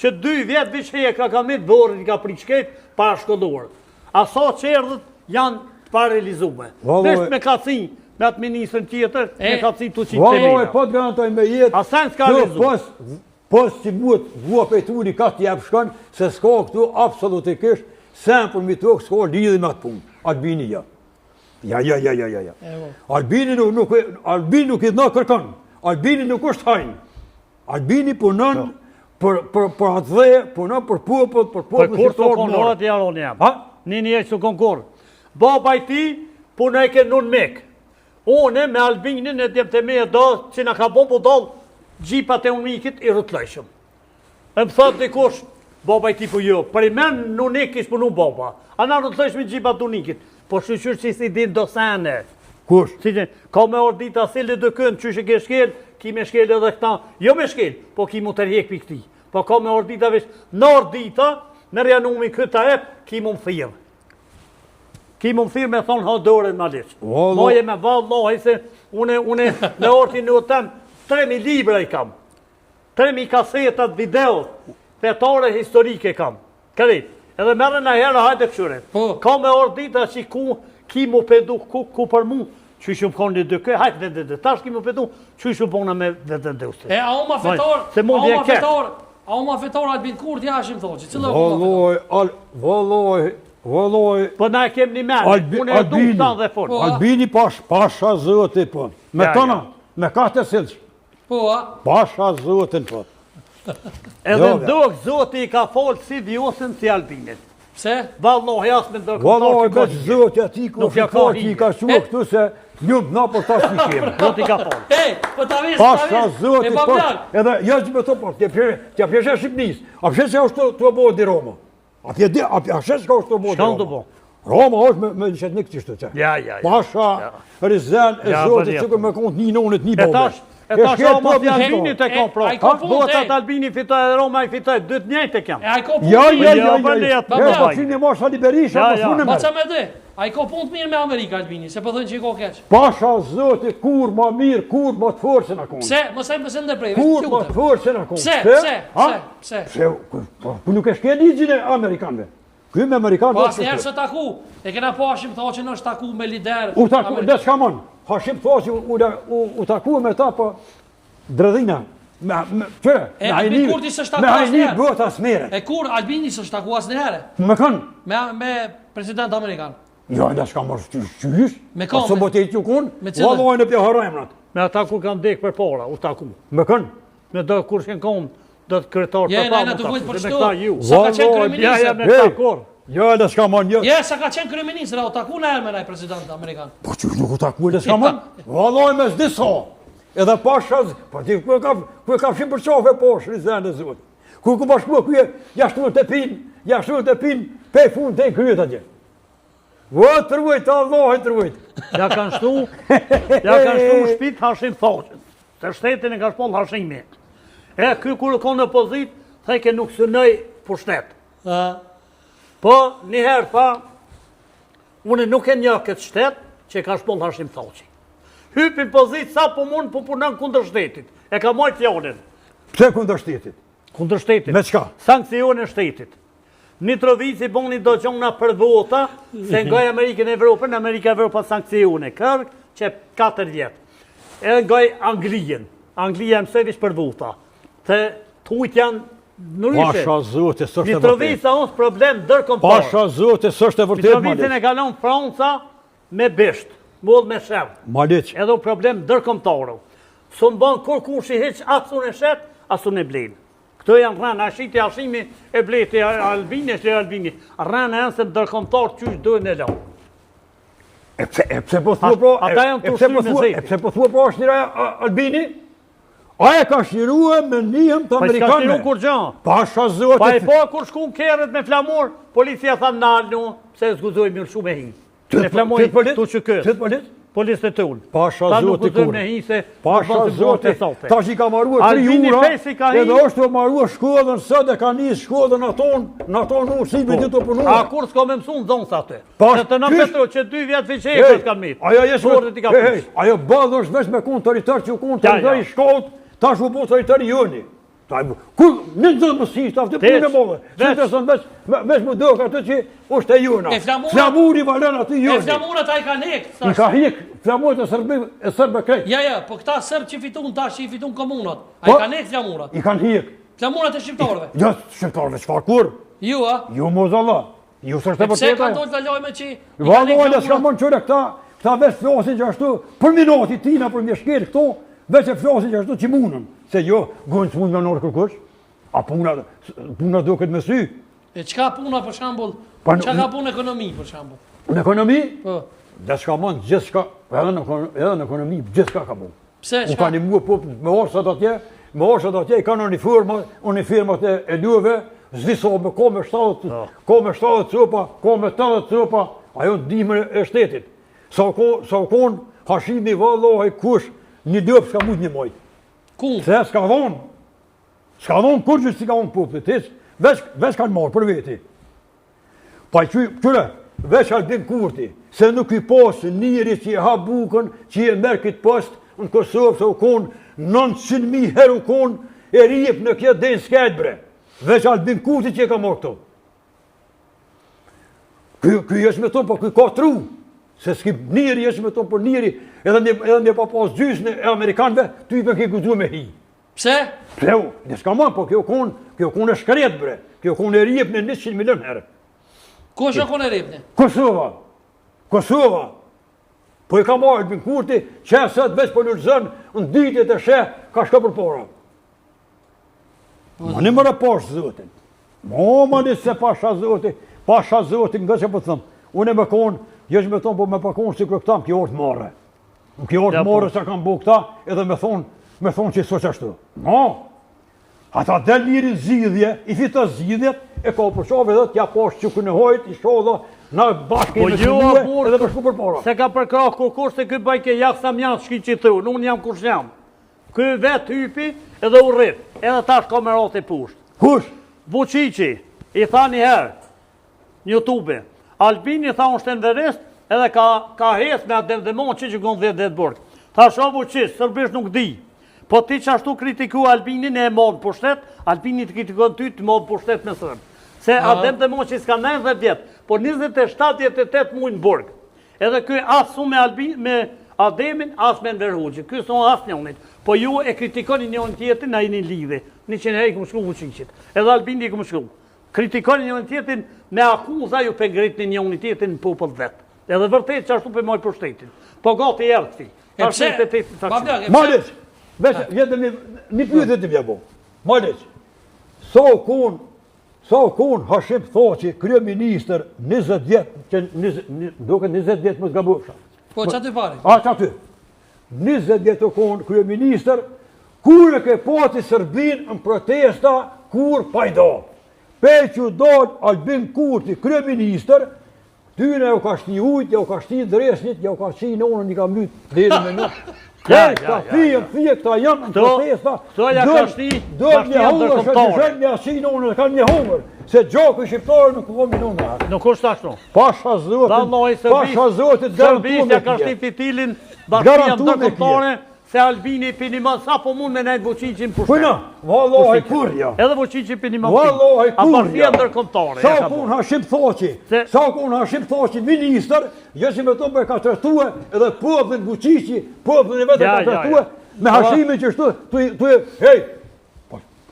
që 2 vjetë vishje ka kamit borën, ka priqket, para shkollorë. A sa qerdhët janë paralizume. Vesh me kaci, me atë ministrën tjetër, me kaci të qitë të Valoj, lejna. po të garantoj me jetë. A sen s'ka realizu. Pos që buhet vua pejturi ka t'jep shkon, se s'ka këtu absolutikisht, sen për mi tokë s'ka lidhë me atë punë. Albini ja. Ja. Albini nuk i dna kërkan. Albini nuk është hajnë. Albini punon për atë dhe, punon për popull, për Për kur të konohet i aron jam. Nini e që të konkur. Baba i ti punoj ke nun mek. Une me Albinin e djep të me e do, që nga ka bo po do, gjipat e unikit i rëtlejshëm. E më thot dikush, baba i tipu jo. Për i men nunik ish punu baba. A na në të thësh me gjipa tunikit. Po shqyqyr që si din dosane. Kush? Si që, ka me ordita sile dë kënd, që shë ke shkel, ki me shkel edhe këta. Jo me shkel, po ki mu tërjek për këti. Po ka me ordita vesh, në ordita, në rjanumi këta ep, ki mu më thirë. Ki mu më thirë me thonë ha dore në malish. Moje me vallahi se une në orti në tem, 3.000 libra i kam. 3.000 kasetat video, petare historike kam. Kërit, edhe merë në herë hajde këshure. Ka me ordita që ki mu pedu ku për mu, që shumë konë një dëke, hajtë dhe, tash ki mu pedu, që shumë bona me dhe dhe ustë. A u ma fetor, Albin Kurti ashim thoqë, cilë Vëlloj, po na e kem një menë, unë e du këta dhe forë. Albini pasha zëti, po. Me tëna, me kate silç. Pasha zëtin, po. Edhe ndokë zëti i ka folë si vjosën si Albinit. Pse? Vallohi asë me ndërkëtar Vëlloj, me zëti ati ku fikar që i ka shumë këtu se ljubë na për ta që kemë. Zëti ka folë. Pasha zëti, po. Edhe, jashtë me të po, t'ja pjeshe Shqipnis. A pjeshe që është të bëhë di Roma. A shes ka është të bëhë di Roma. Roma është me qëtnik qështu që. Pasha, Rizen, e zotë, që me kontë një nonët, një bobe. E ta shumë të Albinit e kom pro. Botat Albini fitoj e Roma i fitoj, dytë njëjt e kem. Ja, pa që një masha liberisha, pa shumë me. Pa që me dhe, a i ko punë të mirë me Amerika Albini, se përdojnë që i ko keq. Pasha zotë, kur ma mirë, kur ma të forë se në konë. Pse, mësaj mëse ndërprej, kur ma të forë se në konë. Pse, ku nuk e shke ligjin e Amerikanve. Kuj me Amerikanë pas njerë se taku, e kena pashim të hoqën është taku me lider. U taku, dhe s'ka mon, hashim të hoqë u taku me ta për dredhina. Qëre, me hajni bëtë asë mere. E kur Albini së shtaku asë njerë? Me kanë? Me president Amerikan. Jo, dhe s'ka mërë qysh. Me kanë? Asë bëtë e që kunë, valojnë e pja harajmërat. Me ata kur kanë dekë për para, u taku. Me kanë? Me do kur shken konë. Do të kretarë të pa më taku. Sa ka qenë kryeministër? Jo, dhe s'ka mon, jo. Sa ka qenë kryeministër, o taku në erme nëj president Amerikan. Po që nuk u taku, dhe s'ka mon. Valoj me s'di sa. Edhe pashaz, po ti ku e ka fshim për qafe poshë, Rizen dhe Zotë. Ku bashkua, ku e jashtu të pin, pe fund të e kryet atje. Vë të rujt, Allah e të rujt. Ja kanë shtu shpit hashim thoqën. Të shtetin e ka shpoll hashimi. E kjo kur e konë në pozit, thajke nuk sënëj për shtet. Po, njëherë tha, unë nuk e një këtë shtet, që ka shpoll hashim thoqi. Hypin pozit sa po mund po punën kundër shtetit. E ka majtë fjallin. Pse kundër shtetit? Kundër shtetit. Me qka? Sankcione shtetit. Mitrovici boni do qona për vota, se ngaj Amerikën e Evropën, Amerika e Evropa sankcione. Kërë që 4 vjetë. E ngaj Anglijen. Anglija mëse vish për vota. Të tujt janë nëryshe. Pasha zote, së është e vërtet. Mitrovica është problem dërkomtar. Pasha zote, së është e vërtet, Maliq. Mitrovicin e kalon Franca me bisht, mull me shev. Maliq. Edhe problem dërkomtarë. Së më banë kur kush i heq asun e shet, asun e blenë. Këto janë rranë, ashiti ashimi e bleti Albini, është e Albini. Rranë e nëse dërkomtarë qysh dojnë e lau. E pse po thua pro, e pse po thua pro është njëra Albini? Aja ka shirua me njëm të Amerikanëve. Pa i s'ka shiru kur gjanë. Pasha zote. Pa i po kur shkun kerët me flamur, policia tha nalë, se zguzoj mirë shumë e hi. Me flamur tu që këtë. Qëtë polit? Polis të tullë. Pasha zote kur. Ta nuk guzoj me hi se... Pasha zote. Ta që i ka marua 3 ura, edhe është të marua shkodën sët e ka njës shkodën aton unë si me ditë të punua. A kur s'ka me mësu në zonë sa të? Se të në petro që 2 vjetë veqejët kanë mitë. Ajo badhë është vesh me konë të rritër që u konë të rritër i shkodë, ta shu po të rritër i joni. Kur në të më si, ta fëtë punë e modhe. Që të sënë vesh më dohë atë që është e jona. Flamuri valen aty joni. E flamurat a i ka nekë. I ka hik, flamurat e sërbë krejt. Ja, po këta sërbë që fitun tash që i fitun komunat. A i ka nekë flamurat. I kanë hik. Flamurat e shqiptarëve. Jo, shqiptarëve, qëfar kur? Ju, a? Ju, mozalla. Ju së është e pse ka dojtë të lojme që... Valojnë, s'ka mën qëre këta vesh flasin që ashtu, për minati tina për mjeshkeri këto, veç e flasin që ashtu që munën. Se jo, gënë që mund me nërë kërkush, a puna do këtë me sy. E qka puna për shambull, qka ka punë ekonomi për shambull? Në ekonomi? Po. Dhe shka mund gjithë shka, edhe në ekonomi gjithë shka ka mund. Pse shka? U ka një mua me orsat atje, i kanë unë firmat e luve, zdi so me ko me 70 copa, ko me 80 copa, ajo ndihmën e shtetit. Sa kon Hashimi vallallai kush një dëp s'ka mujt një mojt. Ku? Se s'ka dhonë. S'ka dhonë kur që si ka dhonë poplit. Veç kanë marrë për veti. Pa qyre, veç Albin Kurti, se nuk i posë njëri që i ha bukën, që i e merë këtë post në Kosovë, se u konë 900.000 herë u konë e rjep në këtë denë skajt bre. Veç Albin Kurti që i ka marrë këto. Ky jesh me tonë, po ky ka tru. Se s'ki njëri jesh me tonë për njëri, edhe një pa pas gjysën e Amerikanëve, ty i për ke gudu me hi. Pse? Pse u, një s'ka man, po kjo konë e shkret bre. Kjo konë e rjep në 100 milion herë. Ku është konë e rjepni? Kosova. Po i ka marrë Albin Kurti, që sot veç po lulëzën, në ditët e sheh, ka shka për para. Ma një mërë pashë zotin. Ma një se pasha zotin, nga që po të thëmë. Unë e me konë, jesh me thonë, po me pa konë si kërë këta, më kjo orë të marrë. Më kjo orë të marrë që kam bu këta, edhe me thonë që i so qashtu. Ma, ata del njëri zidhje, i fita zidhjet, e ka përshove dhe t'ja pashë që kënë hojt, i shodha, na bashkë e me shmue, edhe për shku për para. Se ka përkra kur se këj bajke jakë sa mjanë shki që të unë jam kush jam. Këj vetë hypi edhe u rrip, edhe tash ka me rati pusht. Kush? Vučići, i tha një herë, një YouTube, Albini tha unë shtenë verest, edhe ka hes me atë demon që kënë dhe të burg. Tha shumë Vučić, sërbisht nuk di. Po ti që ashtu kritiku Albinin e modë pushtet, Albini të kritikon ty të modë pushtet me sërbë. Se Adem Demoqi s'ka 90 vjetë, por 27-28 mujnë në burg. Edhe këj asu me Ademin, as me Enver-Hoxhi. Këj s'on as njonit. Po ju e kritikoni njën tjetin, a i një lidhe. 100 herë i këmë shku Vučićit. Edhe Albini i këmë shku. Kritikoni njën tjetin me akuza ju pengrit një njën tjetin në popull vetë. Edhe vërtet që ashtu për mojë për shtetin. Po gati e erë këti. Malic, vjetë një pyetje të vjebo. Malic, sa kun Hashim Thoqi, kryeministër 20 vjetë, duke 20 vjetë më t'gabu fsha. Po, që aty pari? A, që aty. 20 vjetë të kun kryeministër, kur e ke pati Sërbin në protesta, kur pajda. Pe që dojnë Albin Kurti, kryeministër, tyne u ka shti ujtë, u ka shti dresnit, u ka shti nonën, i ka mlytë dhe me në. Këta fije, këta janë në protesta, dojnë një hungër, që të zhenë një asin nonën, kanë një hungër, se gjoku shqiptarë nuk komi nonën. Nuk është ashtu. Pasha zotit, Sërbisja ka shti fitilin, bashkëja më dërkomptare, se Albini piniman, sa po mund me nejtë Vučićin pushtet. Puna, vallohi kurja. Edhe Vučići piniman vallohi kurja. A bashkëja më dërkomptare. Sa kun Hashim Thoqi, minister, jeshim e tonë për ka tërtue, edhe popullin Vučići, popullin e vetë ka tërtue, me Hashimin që shtu, hej,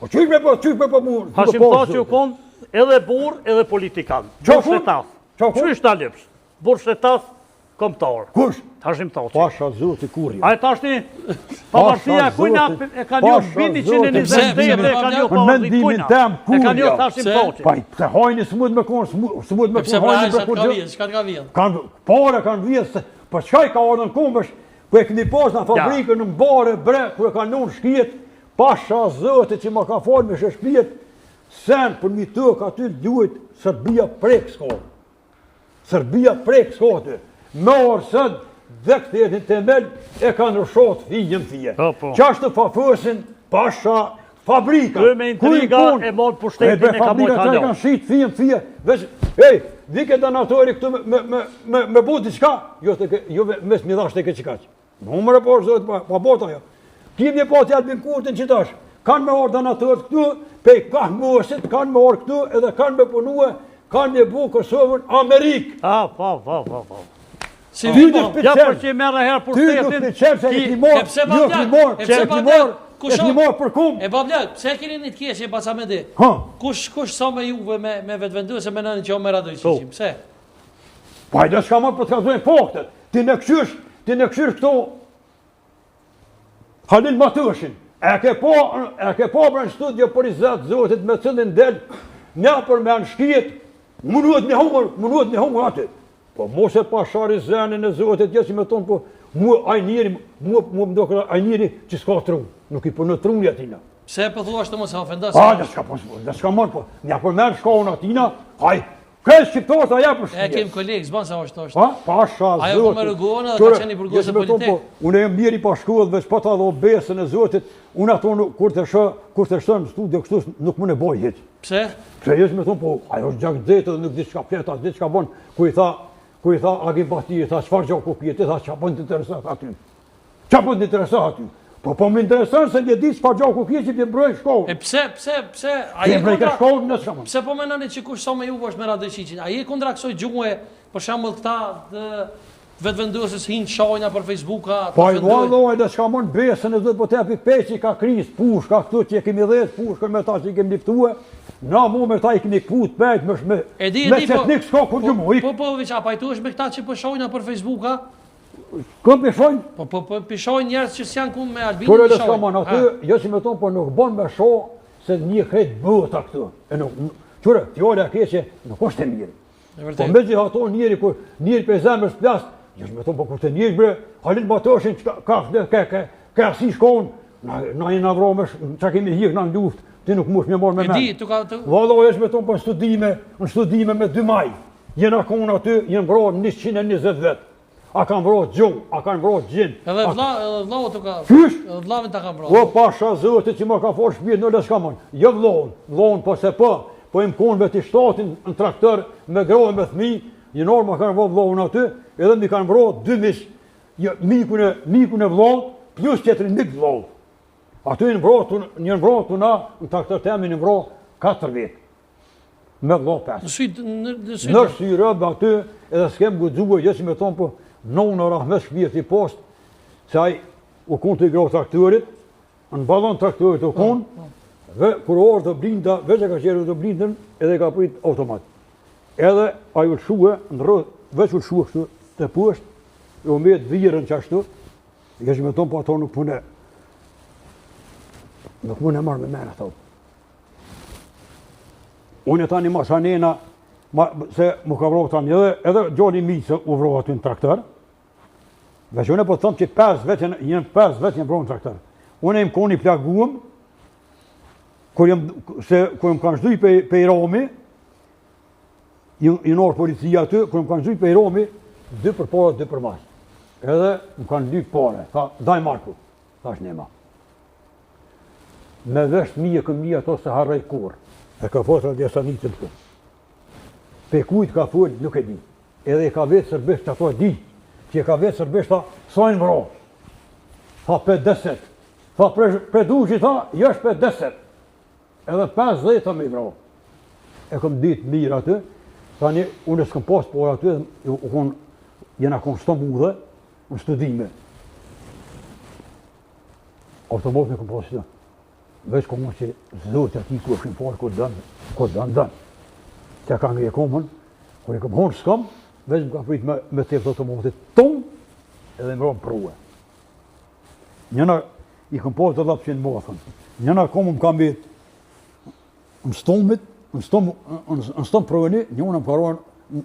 po qyshme po mu. Hashim Thoqi u konë edhe bur, edhe politikan. Bur shtetas. Qysh ta lëpsh? Bur shtetas, komptar. Kush? Hashim Thoqi. Pasha zoti kurja. A e tashti, pavarësia kujna e ka një bindi që në 20 vete, e ka një pavarësi kujna. E ka një Hashim Thoqi. Se hajni s'mud me konë, s'mud me konë hajni për kur gjë. Shka t'ka vjetë? Pare kanë vjetë, për qka i ka ardhën kombësh, për e këni pas në fabrikën në mbare, bre, kër e ka nënë shkijet, pasha zoti që ma ka falë me sheshpijet, sen për mi tëk aty ljujt, Serbia prek s'ka. Serbia prek s'ka të. Me orësën, dhe këtë jetin temel, e ka nërshot fijën fije. Qashtë fafësin, pasha, fabrika. Kërë me intriga e morë pushtetin e ka mojë kalon. Fabrika të kanë shqit fijën fije. Ej, vike donatori këtu me buti qka? Jo mes mi dhashtë e ke qikaq. Në umër e porë zotë, pa bota jo. Kim një pati Albin Kurtin qitash. Kanë me orë donatorët këtu, pej kanë mësit, kanë me orë këtu, edhe kanë me punue, kanë një bu Kosovën Amerikë. Si vimo? Ja për që merë herë pushtetin, e një morë për kumë. E babljak, pse keni një të kjeshe basa me di? Kush sa me juve me vetë vendu se me nëni që o me radoj qishim, pse? Pajda s'ka marë për të kazojnë faktet. Ti në këshysh këto Halil Matëshin. E ke po për në studio për i zetë zotit me cëllin del, një për me në shkijet, munuet një hungër aty. Po mos e pa shari zenin e zotit, jesi me tonë, po mu më do kërë ajniri që s'ka tru, nuk i përnë tru një atina. Pse po thua ashtu mos e ofendos? Dhe s'ka mund po. Mja për merë shkohën atina, haj, kërë shqiptarët aja për shqiptarët. E kem kolegë, s'ban sa është. Pasha, Ajo po më rëgohën dhe ka qenë i burgosë politik. Unë e mjeri pa shkollë, veç pa ta dhe besën e Zotit, unë ato kur të shërë në studio kështu nuk më në boj hiç. Pse? Pse jesh me thonë, po, ajo është gjak zetë dhe nuk di çka flet, as di çka bën, ku i tha Agim Bati, i tha çfarë gjë ku pije, tha çfarë bën të interesat aty. Çfarë bën të interesat aty? Po më intereson se një ditë çfarë gjë ku pije që të mbroj shkollën. E pse? Ai e mbroj shkollën në çka. Pse po mendoni që kush sa më ju është me Radëçiçin? Ai e kundra kësaj gjuhë, për shembull këta vetëvendosës hinë shajna për Facebook-a. Po i valloj dhe s'ka mund besën e Zotit po t'japi peçi ka krizë, pushka këtu që e kemi dhënë pushkën me ta që i kemi liftuar. Na mu me ta i kemi kput pejt me çetnik s'ka kur gjumoj. Po veç a pajtohesh me këta që po shojna për Facebook-a? Këm pishojnë? Po pishojnë njerëz që s'janë ku me Albinin. Por edhe s'ka mund aty, jo si me thonë po nuk bën me shoh se një krejt bota këtu. E nuk çure, fjola e keqe nuk është e mirë. Po me që ato njëri për zemrës plas, jo si me thonë po kur të njëri bre, halin batoshin ka si shkon, na i navromesh, çka kemi hik në luftë. Ti nuk mush më marr me mend. Vallai është me ton po në studime me 2 maj. Jena kon aty, jenë vrarë 120 vet. A kanë vrarë gjumë, a kanë vrarë gjin. Edhe vllau të ka. Edhe vllavin ta kanë vrarë. O pasha Zotit që më ka forë shtëpi në s'ka mund. Jo vllaun po se po im konve të shtatin në traktor me grove me fëmijë, një norma kanë vrarë vllaun aty, edhe mi kanë vrarë 2 mish. Jo mikun e vllaut plus tjetrin mik vllaut. Aty në vratu na, në traktor temi në vratu 4 vjet. Me vlau 5. Në sy rëbë aty, edhe s'kem guxuar, jo si me thonë po, nonë rahmet shpirti post, se ai u konë të i grau traktorit, në balon traktorit u konë, dhe kur orë të blinda, veç e ka qerë të blindën, edhe ka prit automat. Edhe ai u lëshue, në rrët, veç u lëshue kështu, të poshtë, e u mbetë virën qashtu, jo si me thonë po ato nuk punë marrë me mene, thonë. Unë e tani mashanena, se mu ka vrarë tani, edhe gjoni mi se u vrarë aty në traktor, veç unë e po të thëmë që 5 vet jenë vrarë në traktor. Unë e më koni plaguëm, kur më kanë zhduj pe i Romi, i norë policia aty, kur më kanë zhduj pe i Romi, 2 për para, 2 për mas. Edhe më kanë lyp pare, tha, daj Marku, thash nema. Me vesht mije këm mije ato se harrej kur. E ka fotra djesanitën të. Pe kujt ka full, nuk e di. Edhe e ka vetë sërbesht që ato e di, që e ka vetë sërbesht ta, sajnë vro. Tha për 10. Tha për duqi tha, jësh për 10. Edhe 50 tha me i vro. E këm ditë mirë aty, tani unë s'këm pas por aty, jena kon Stambullë, në studime. Automot me këm pas të. Veç komën që zotë ati ku është në parë, kur dënë. Që ka nge e komën, kur e kom honë s'kam, veç më ka prit me tepë të automatit tonë, edhe më ronë prue. Njëna i kom pas të lapë që në mafën. Njëna komën më ka mbet në stomit, në stom proveni, njëna më ka ronë,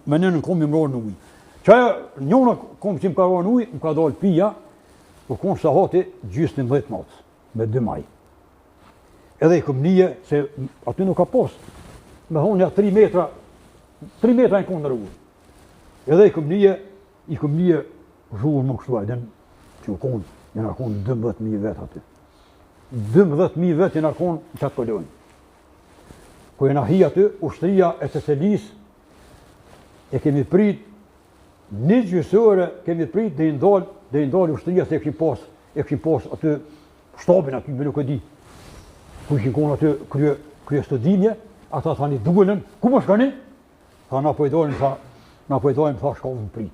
me nënë kom më ronë në ujë. Qaja njëna kom që më ka ronë ujë, më ka dalë pija, u konë sa hati gjysë 11 natës, me 2 maj. Edhe i këm nije, se aty nuk ka post, me honja 3 metra në konë në rrugë. Edhe i këm nije zhurë më kështu ajden, që u konë, jena konë 12.000 vetë aty. 12.000 vetë jena konë në qatë kolonë. Ko jena hi aty, ushtria e Ceselis, e kemi prit, një gjysore kemi prit dhe i ndalë ushtria se e këshim pas aty shtabin aty, me nuk e di. Ku ishin konë aty krye studimje, ata thani duelen, ku më shkani? Tha na po i dojnë, tha shkallën prit.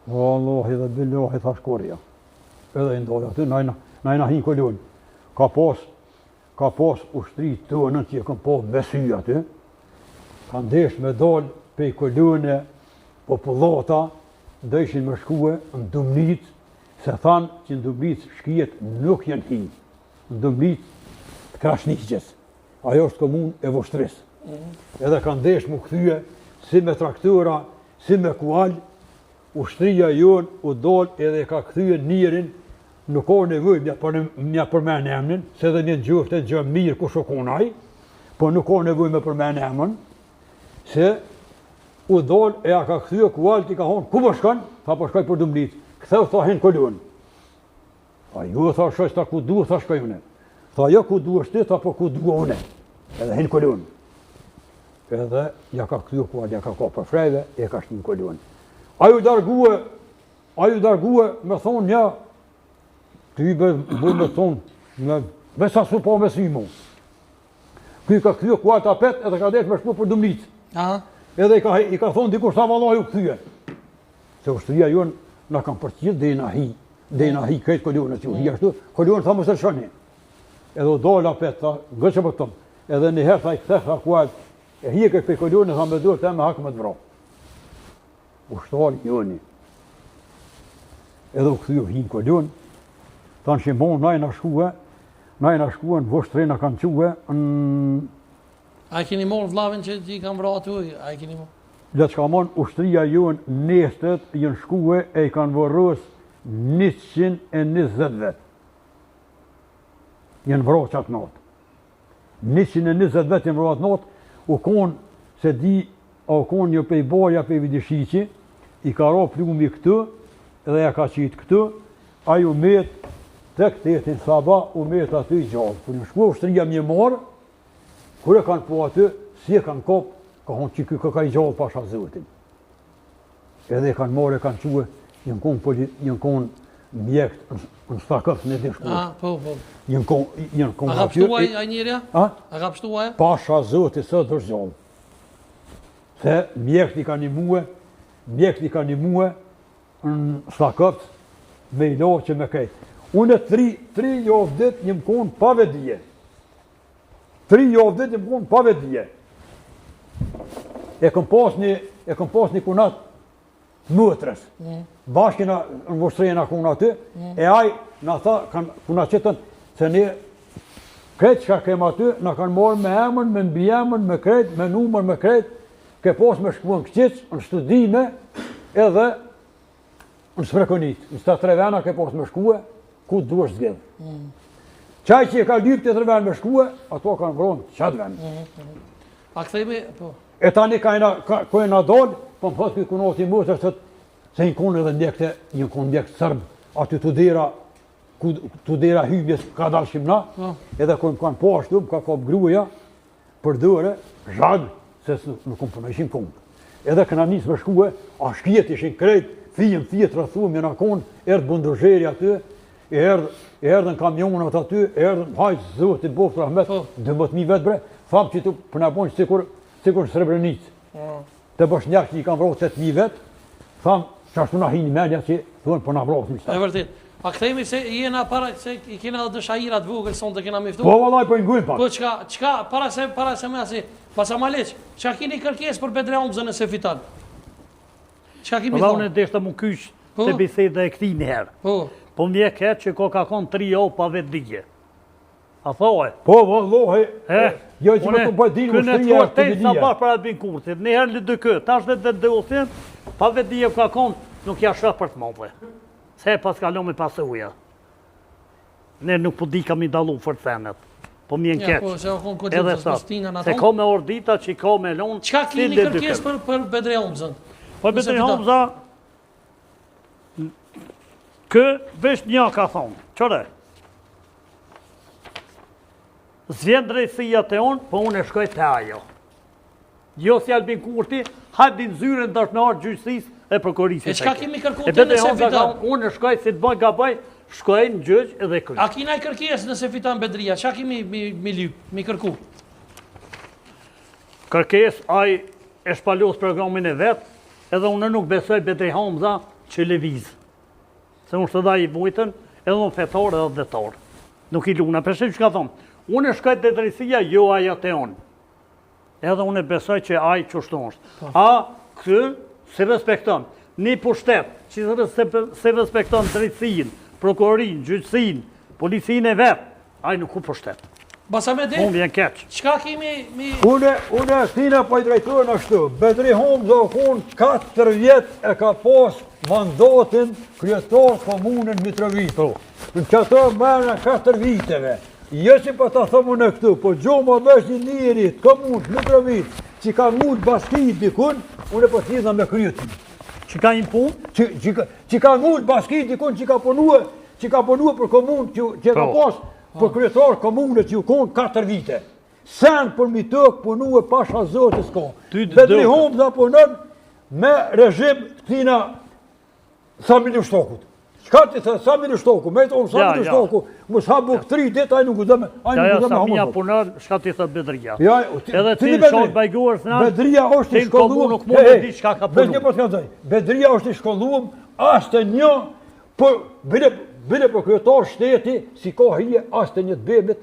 Wallahi dhe billahi, tha shkorja. Edhe i ndalë aty, na i na hinë kolonë. Ka pas ushtri të në që e këm po me sy aty, ka ndesh me dalë pe i kolone popullata, dhe ishin me shkue në Dumnic, se thanë që në Dumnic shkijet nuk janë hi. Në Dumnic Krasniqës. Ajo është komunë e Voshtrisë. Edhe ka ndesh mu këthyje, si me traktora, si me kual, ushtria jonë u dollë edhe ka këthyje njerin nuk ka nevojë mja përmen emnin, se dhe një gjofte gjë mirë ku shokon ai, po nuk ka nevojë me përmen emnin, se u dol e a ka kthye kualt i ka thonë, ku po shkon? Tha po shkoj për Dumlit. Ktheu tha hen kolon. A ju tha shoq ta ku duhet tha shkoj unë. Tha jo ku duhesh ti, tha po ku dua unë. Edhe hen kolon. Edhe ja ka kthye kualt, ja ka për freve, e ka shtin kolon. Aju dargue me thonë ja, ty bëj me thonë, me sa su po me si mu. Ky ka kthye kualt apet edhe ka desh me shku për Dumlit. Edhe i ka thonë dikush sa vallai u kthye. Se ushtria jonë na kanë përcjell dhe na hi këtë kolonën që u hi ashtu, kolonën tha mos e shoni. Edhe u dola apet tha, gëçë po tom. Edhe një herë tha i tha kualt, e hi këtë kolonën tha me dorë të me hak me të vrap. Ushtari joni. Edhe u kthye hin kolon. Tanë shimon najna shkue në vështre na kanë quhe A i keni morë vllavin që i kanë vrarë aty? A i keni morë? Dhe që ka mon ushtria jonë nestet jënë shkue e i kanë vërës 120 vet. Jënë vrarë qatë natë. 120 vet jënë vrarë atë natë, u konë se di, a u konë një pejbaja pej vidishiqi, i ka ra plumi këtë, edhe ja ka qitë këtë, a ju metë të këtetin Saba, u metë aty i gjallë. Kër në shkue ushtria mje marë, kër e kanë po aty, si e kanë kopë, ka thonë që ka i gjallë pasha zotin. Edhe e kanë marë, e kanë quë, jënë konë mjekët në stakët në të shkuë. Po. Jënë konë a ka pështuaj a njërja? A ka pështuaj? Pasha zotin së dërë gjallë. Se mjekët i ka një muë në stakët me i loqë që me kejtë. Unë tri javë dit një më konë pa vedije. 3 javë dit një më konë pa vedije. E këm pas një kunat mëtërës. Bashkë në vështrejnë kunë aty, e aj në tha, kuna qëtën, se ne kretë që ka kem aty, në kanë marë me emën, me mbi emën, me kretë, me numër, me kretë, ke pas me shkuën këqicë, në studime, edhe në sprekonit. Në sta 3 vena ke pas me shkuë, ku të duesh zgedhë. Qaj që e ka lypë të 3 venë me shkuë, ato kanë vronë qatë venë. A këthejme, po. E tani ka e na dalë, po më thotë këtë kunoti mëtër, se një konë edhe ndjekte, një konë ndjekte sërbë, aty të dera hybjes ka dalë shimna, edhe kojmë kanë po ashtu, ka kapë gruja, për dëre, zhagë, se nuk kom përme ishim konë. Edhe këna njësë me shkuë, a shkjet ishin krejt, fijën, rëthum, jena konë, erdë bundërgjeri aty, erdën kamionët aty, erdën hajtë zëvët i boftë rahmet, 12.000 vetë bre, thamë që tu përnabonjë sikur Srebrenicë. Të bëshnjarë që i kanë vrahë 8.000 vetë, thamë që ashtu na hini menja që thuën përnavrahë të mishtë. E vërtit. A këthejmi se jena para, se i kena dhe dëshairat vogël sonë të kena miftu? Po, vallaj, po i ngujnë pak. Po, qka, para se me asi, pasa ma leq, qka kini kërkes për Bedre Omzën e se fitan? Qka kimi thonë? Unë e deshtë më kysh të biseda e këti njëherë. Po mje ketë që ka konë 3 javë pa vetë digje. A thoi? Po, vallaj, jo që me të bëjdinë më shtëria e këtë sa bashkë për Albin Kurtit, njëherë në dy këtë, tash dhe dhe osin, pa vetë digje ka konë, nuk ja shë për të mëve. Se pas kalon me pasë uja. Ne nuk po di kam i dalu për të thenet. Po mjen keqë. Edhe sa. Se ka me ordita që i ka me lonë. Qka kini kërkes për Bedre Omzën? Për Bedre Omza, kë vesh një ka thonë. Qëre? Zvjen drejtësia të onë, po unë e shkoj të ajo. Jo si Albin Kurti, hajtin zyren dashnar gjyqësis e prokurisë. E qka kemi kërku të nëse fitan? Unë shkoj si të bëj gabaj, shkoj në gjyq edhe kërë. A kina i kërkes nëse fitan Bedria? Qa kemi mi lyp, mi kërku? Kërkes, aj e shpalos programin e vetë, edhe unë nuk besoj Bedri Hamza që leviz. Se unë së da i vujten, edhe unë fetar edhe detar. Nuk i luna, përshim që ka thonë. Unë e shkoj të drejtësia, jo aja të onë. Edhe unë e besoj që aj që shtu është. A, këtë, se respekton. Një pushtet, që se respekton drejtësin, prokurorin, gjyqësin, policinë e vetë, aj nuk ku pushtet. Basa me di? Unë vjen keq. Çka kemi mi... Une tina po i drejtojnë ashtu. Bedri Homza Okun 4 vjet e ka pas mandatin kryetar komunën Mitrovica. Në këto mëna 4 viteve. Jo që po ta thomu në këtu, po gjoma vesh një njëri të komunës Mitrovica që ka mund baskit dikun, unë po thidha me kryetin. Që ka një punë? Që ka mund baskit dikun që ka punue për komunë që ka pas për kryetar komunët që u konë 4 vite. Sen për mi tëk punu e pasha zotës ko. Bedri Homza punon me režim këtina Samili Shtokut. Shka ti thë Samili Shtoku, me të unë Samili Shtoku, mos habu 3 dit, a i nuk u dëme. Ja, Samia punon, shka ti thë Bedria. Edhe ti Bedri, shok bajguar thëna, Bedria është i shkolluar, nuk mund të di çka ka punu. Bedria është i shkolluar, as të një, për bile për kryetar shteti, si ka hije, as të një të bebet,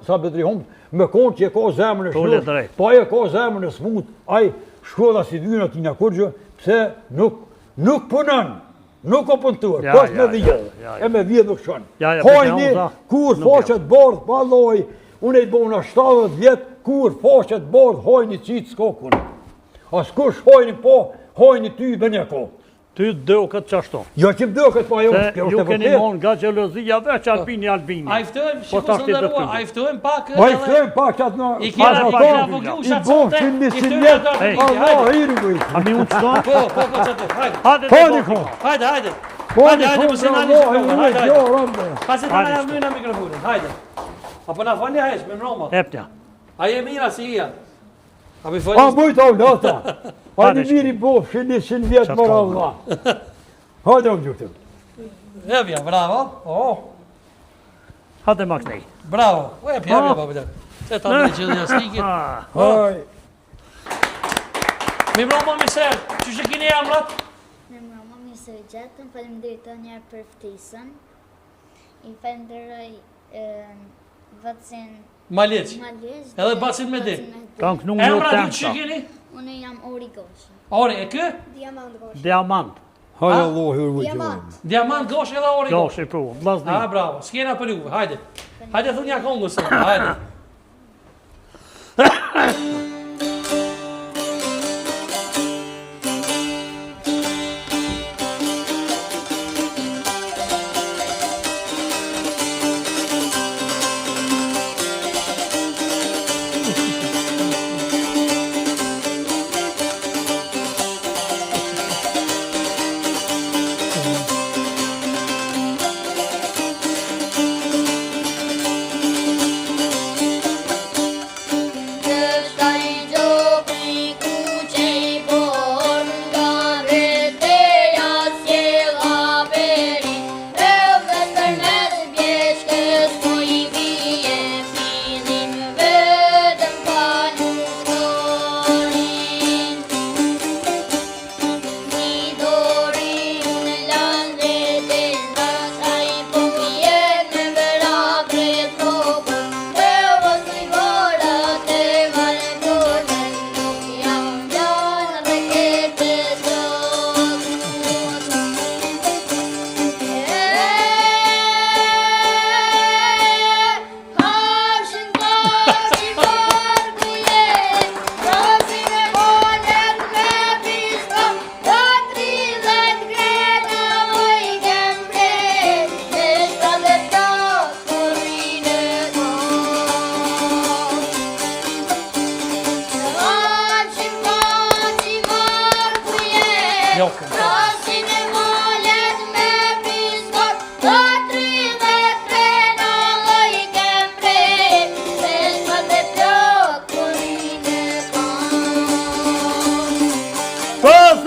sa Bedri Homza, me konë që e ka zemën e shlosh, pa e ka zemën e smut, aj shkolla si dyna t'i një kurgjë, pse nuk punan, nuk o puntuar, pas me vijët, e me vijët nuk shon. Hajni, kur faqet bardh, pa loj, unë e i bona 70 vjetë, kur faqet bardh, hajni qitë s'kokun. As kush hajni po, hajni ty i bënja ko. Ty do këtë qashto. Jo që do këtë pa jo, se ju keni mon nga gjelozia veç Albini. A iftojmë, shiko së ndërrua, a iftojmë pak... A iftojmë pak qatë në... I kjera pak nga vëglusha të sote, i ftojmë Allah i rëgujtë. A mi unë qëto? Po, qatë, hajde. Hajde, më se nani shkova, hajde. Pasi të nga javë në mikrofonin, hajde. Apo na fani hajsh, me mroma. Eptja. A je mira si ija. A mujtë au lata. A një miri bofë, që 100 vjetë mërë Allah. Hajde o gjurëtëm. Evja, bravo. Hajde maknej. Bravo. Evja, babële. Se ta në gjithë jasnikit. Haj. Mi mroma miser, që që kini jamrat? Mi mroma miser gjetën, falimderit të njerë për ftisën. I falimderoj Vacin Malic. Edhe Bacin me di. Kanë kënu më Emra të du që kini? Unë jam Ori Goshe. Ori, e kë? Diamant Goshe. Diamant. Hajde Allah i rëgujtë. Diamant. Diamant Gosh edhe Ori Gosh. Gosh i pru, blazni. Bravo. S'kena për juve, hajde. Hajde thunja Kongës, hajde.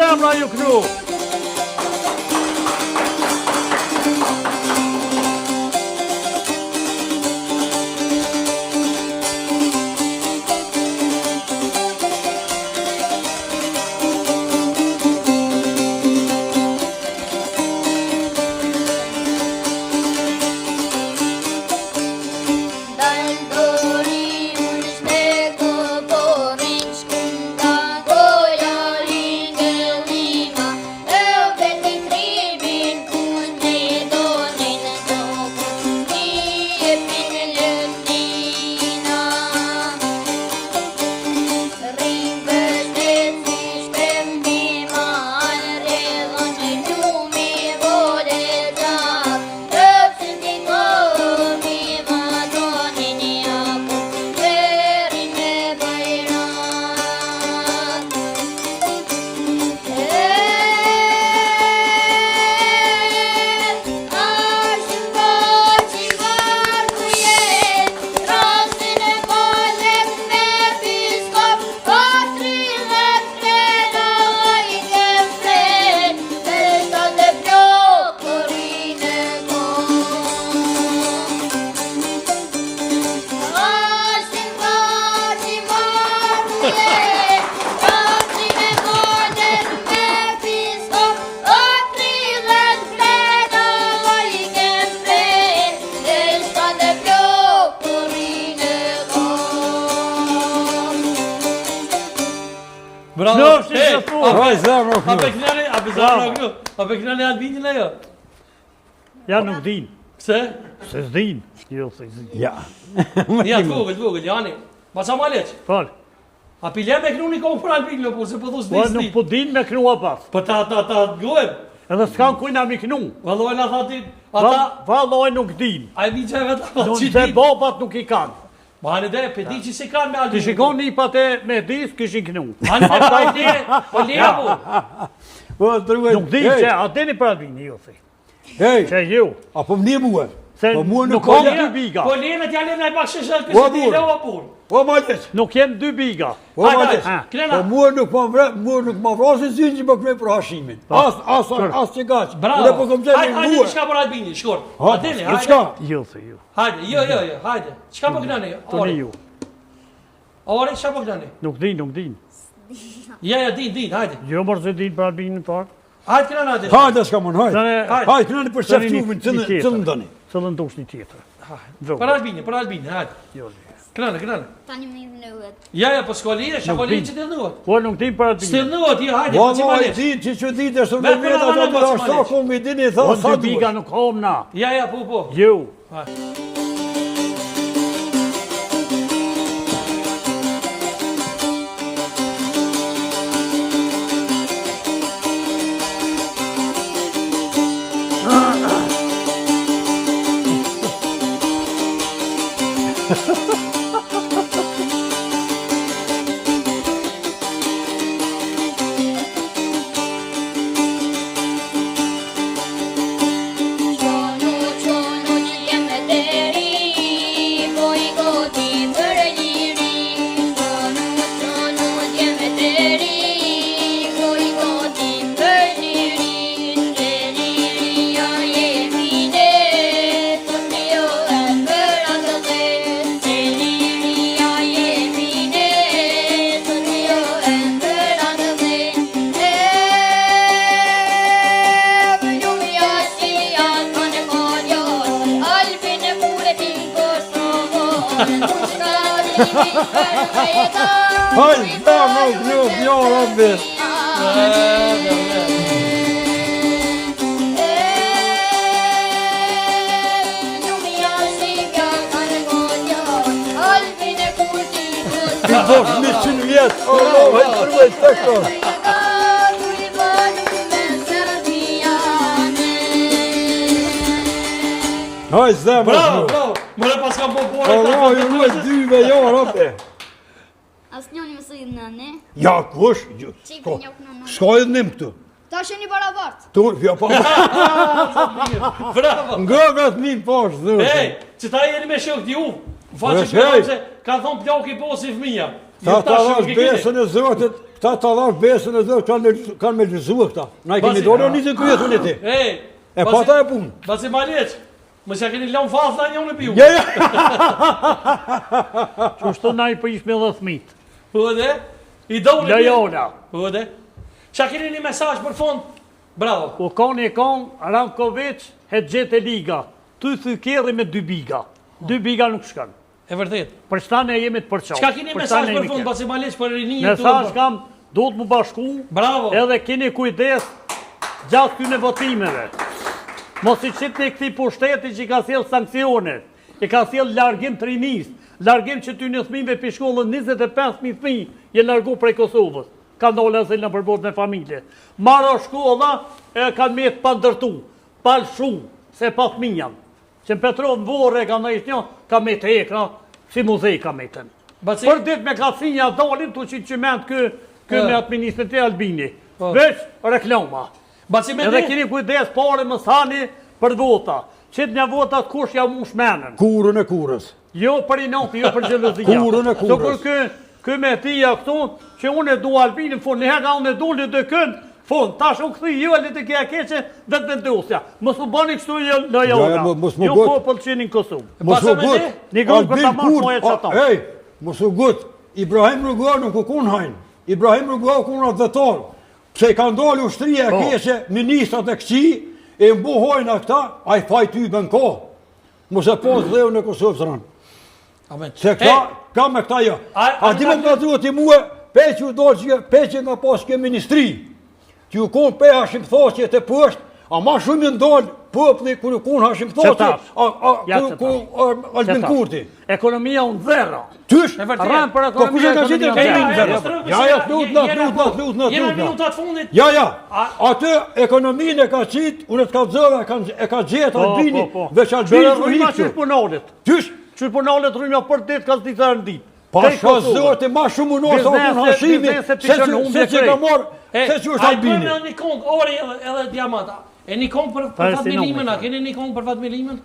Zemra ju kënu. Dal Bravo. Në është një të Haj, zemra A kënu. pe knale, a pe zemra kënu. A pe knale Albinin ajo. Ja nuk din. Pse? Se s'din. Jo, se s'din. Ja. Ja, të vogël, Jani. Ma qa ma leq? Fal. A pi le me knu një kohë për Albinin, po se po thos Po dis nuk ti. po din me knua pas. Po ta gohem. Edhe s'kan kujna mi knu. Valloj na thati, ata, Valloj nuk din. a e di që e vetë Nuk që se di. babat nuk i kanë. Ma hanë dhe, pe di që si kanë me Ti Albinin. shikon një pate me dis, kishin knu. Hanë dhe, po le po. Po, truhet. Nuk din që a dini për Albini, jo se. Hej, Që ju. apo më mua. Se Po mua nuk nuk ka ka. dy biga. Po le me t'ja le me pak sheshet O, kësë ti burr. le o pur. O, majtës. Nuk jenë dy biga. O, Hajde, majtës. hajde, Po krena. mua nuk ma vrasin zynë që më këme për hashimin. As që gaqë. Bravo. Unë po kom qenë Hajde, në hajde, mua. qka për Albinin, shkort. Ha, Atene, po, hajde. çka? Jo se ju. Hajde, jo, hajde. Qka po knani? Toni ju. Ore, qka po knani? Nuk din. Ja, din, hajde. Jo mërë se din për Albinin parë. Hajde, knana, hajde. Hajde s'ka mon, hajde. Hajde. Hajde, këna në për qeftumin, cëllën dëni. Cëllën dush një tjetër. Për Albinin, hajde. Jo, Knana. Tani më nuhet. Ja, po s'koli e, shakoli që të nuhet. po nuk din për Stil Albinin. nuhet, jo, hajde, po që ma Valla, leq. din që ditë e shumë Me në vjetë, këna ato vana më mos ashtë ma leq. kom i dini, tha, Po sa dy biga duhet. nuk hom na. Ja, po. Jo. Çono diyeme deri, boy godin dörgiri. Çono diyeme deri, boy godin dörgiri. Deri ya yemine, tutuyor ömür adığı. Deri ya yemine, tutuyor ömür adığı. Evlum yaşayan kanı koyuyor, kalbini muretin koşuyor. Hajde, zemra kënu, ja, rabbi. Ti bosh 100 vjetë, Allah, hajtë përvejt të këto. Hajde, zemra Bravo, kënu. Mëre pas kam po pore. Allah, ju ruajt dyve, ja, rabbi. Asnjëri më së nëne. Ja, kush? Çikë njok në Shka edhe nim këtu. Ta sheni barabart. Tu, ja, pa. Bravo. Nga vetë mi pash, dhërë. Ej, që ta jeni me shok t'ju. Faqe Vesh, shkëllon ej. se ka thonë plaki po si fëmija. Ta ta dhash besën e Zotit, ta dhash besën e Zotit, kanë me lëzua këta. Na i kemi Basi- dorë një të kryetën e ti. Ej. E pata e punë. Basi ma leq. Mos ja keni lënë fazla njënë për ju. Ja, ja. Qështu na i për ishme dhe thmit. Po edhe? I dole. Lajona. Po edhe? Qa keni një mesazh për fond? Bravo. U koni e kon, Rankovic, het gjete liga. Tu thë kjerri me dy biga. Dy biga nuk shkan. E vërtet. Për shtane e jemi të përqau. Çka keni mesazh për fond? Basi ma leq për rinjë. Mesazh kam, duhet mu bashku, Bravo. edhe keni kujdes gjatë këtyne votimeve. Mos i qitë në këti pushteti që i ka sjell sankcione, i ka sjell largim të rinis, largim që ty në thmive për shkollën 25.000 thmi je largu prej Kosovës. Ka ndolle asil në përbot me familje. Mara shkolla e kanë me të pandërtu, pal shumë, se pa thminjam. Që në Petrov në vore ka në ishtë një, ka me të ekra, si muzej ka me të. Basi Për dit me kasinja dalin të që qëment kë me administrat e Albini. Po. Veç reklama. Basi me Edhe di. keni kujdes pare më thani për vota. Qëtë një votat kush ja mu shmenën. Kurën e kurës. Jo për i natë, jo për gjelëzia. Kurën e kurës. So kë me tia këtu, që unë e du Albinin fund, njëherë ka unë e du një dë kënd, fund, tash u këthi ju e li të kja keqe dhe të vendosja. Mos u bani kështu në jona. mos më Jo bot. po pëlqenin Kosovë. Mos Basa u me gut. di? Një grup për ta marrë moje që ata. Ej, mos u gut. Ibrahim Rugua nuk u kun hajnë. Ibrahim Rugua kun adhëtar. Pse i ka ndalë ushtria e Po. keqe, ministrat e këqi, e mbuhojnë ata, a i faj ty bën kohë. Mos e pas dheu në Kosovë së rënë. Amen. Se këta, ka me këta jo. A- A di me të duhet i muë, pe që u dojë pe që nga pas ke ministri, që u konë pe Hashim Thaqe të poshtë, a ma shumë i ndalë popli kër u konë Hashim Thaqe, Albin Kurti. Ekonomia unë zero. Tysh? Rëmë për Po kush e ka ekonomia. qitë ekonomia në zero? Ja, lutna. Jena minutat fundit. Ja, atë ekonominë e ka qitë, unë të ka zëve, e ka gjetë Albini, veç Albini të Rryma rritë. qysh punolit. Tysh? Qysh punolit rryma për ditë, ka zdi të rëndit. Pasha zote, ma shumë unosa o kun Hashimi, se që ka morë, se që është Albini. A një kongë, ori edhe diamanta. E një kongë për Fatmi Limën, a keni një kongë për Fatmi Limën?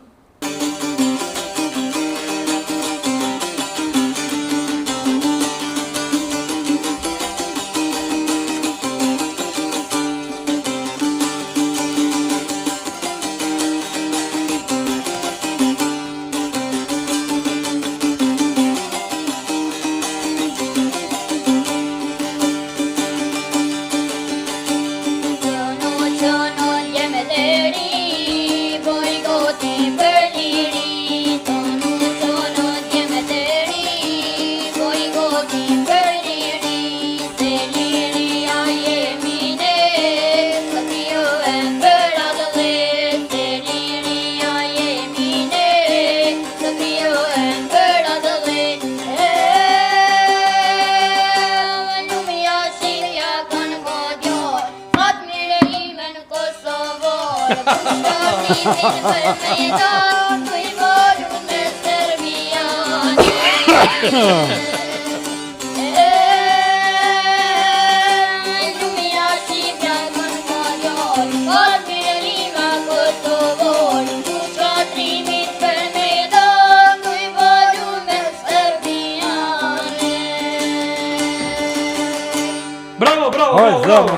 Bravo.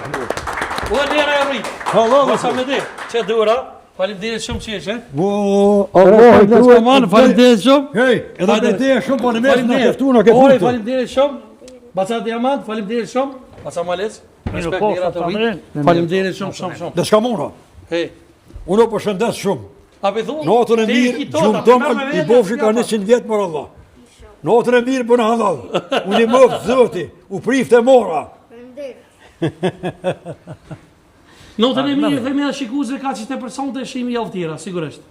Ua njëra e rritë. Masa me dhe, që dura, falimderit shumë që eshe. Falimderit shumë. Hej, edhe me te shumë, po në mes në keftu në këtë Ori, falimderit shumë. Baca Diamant, falimderit shumë. Baca Malec, respekt njëra të rritë. Falimderit shumë. Dhe s'ka mora. Hej. Unë po shëndes shumë. A pe thunë? Natën e mirë, gjumë tëmë, i bofshi ka 100 vjetë mërë Allah. Natën e mirë bënë halal. Unë i mëfë zëti, u prifte mora. Notën e mirë, themi edhe shikuesve ka që të personte shimi javë tjera, sigurisht.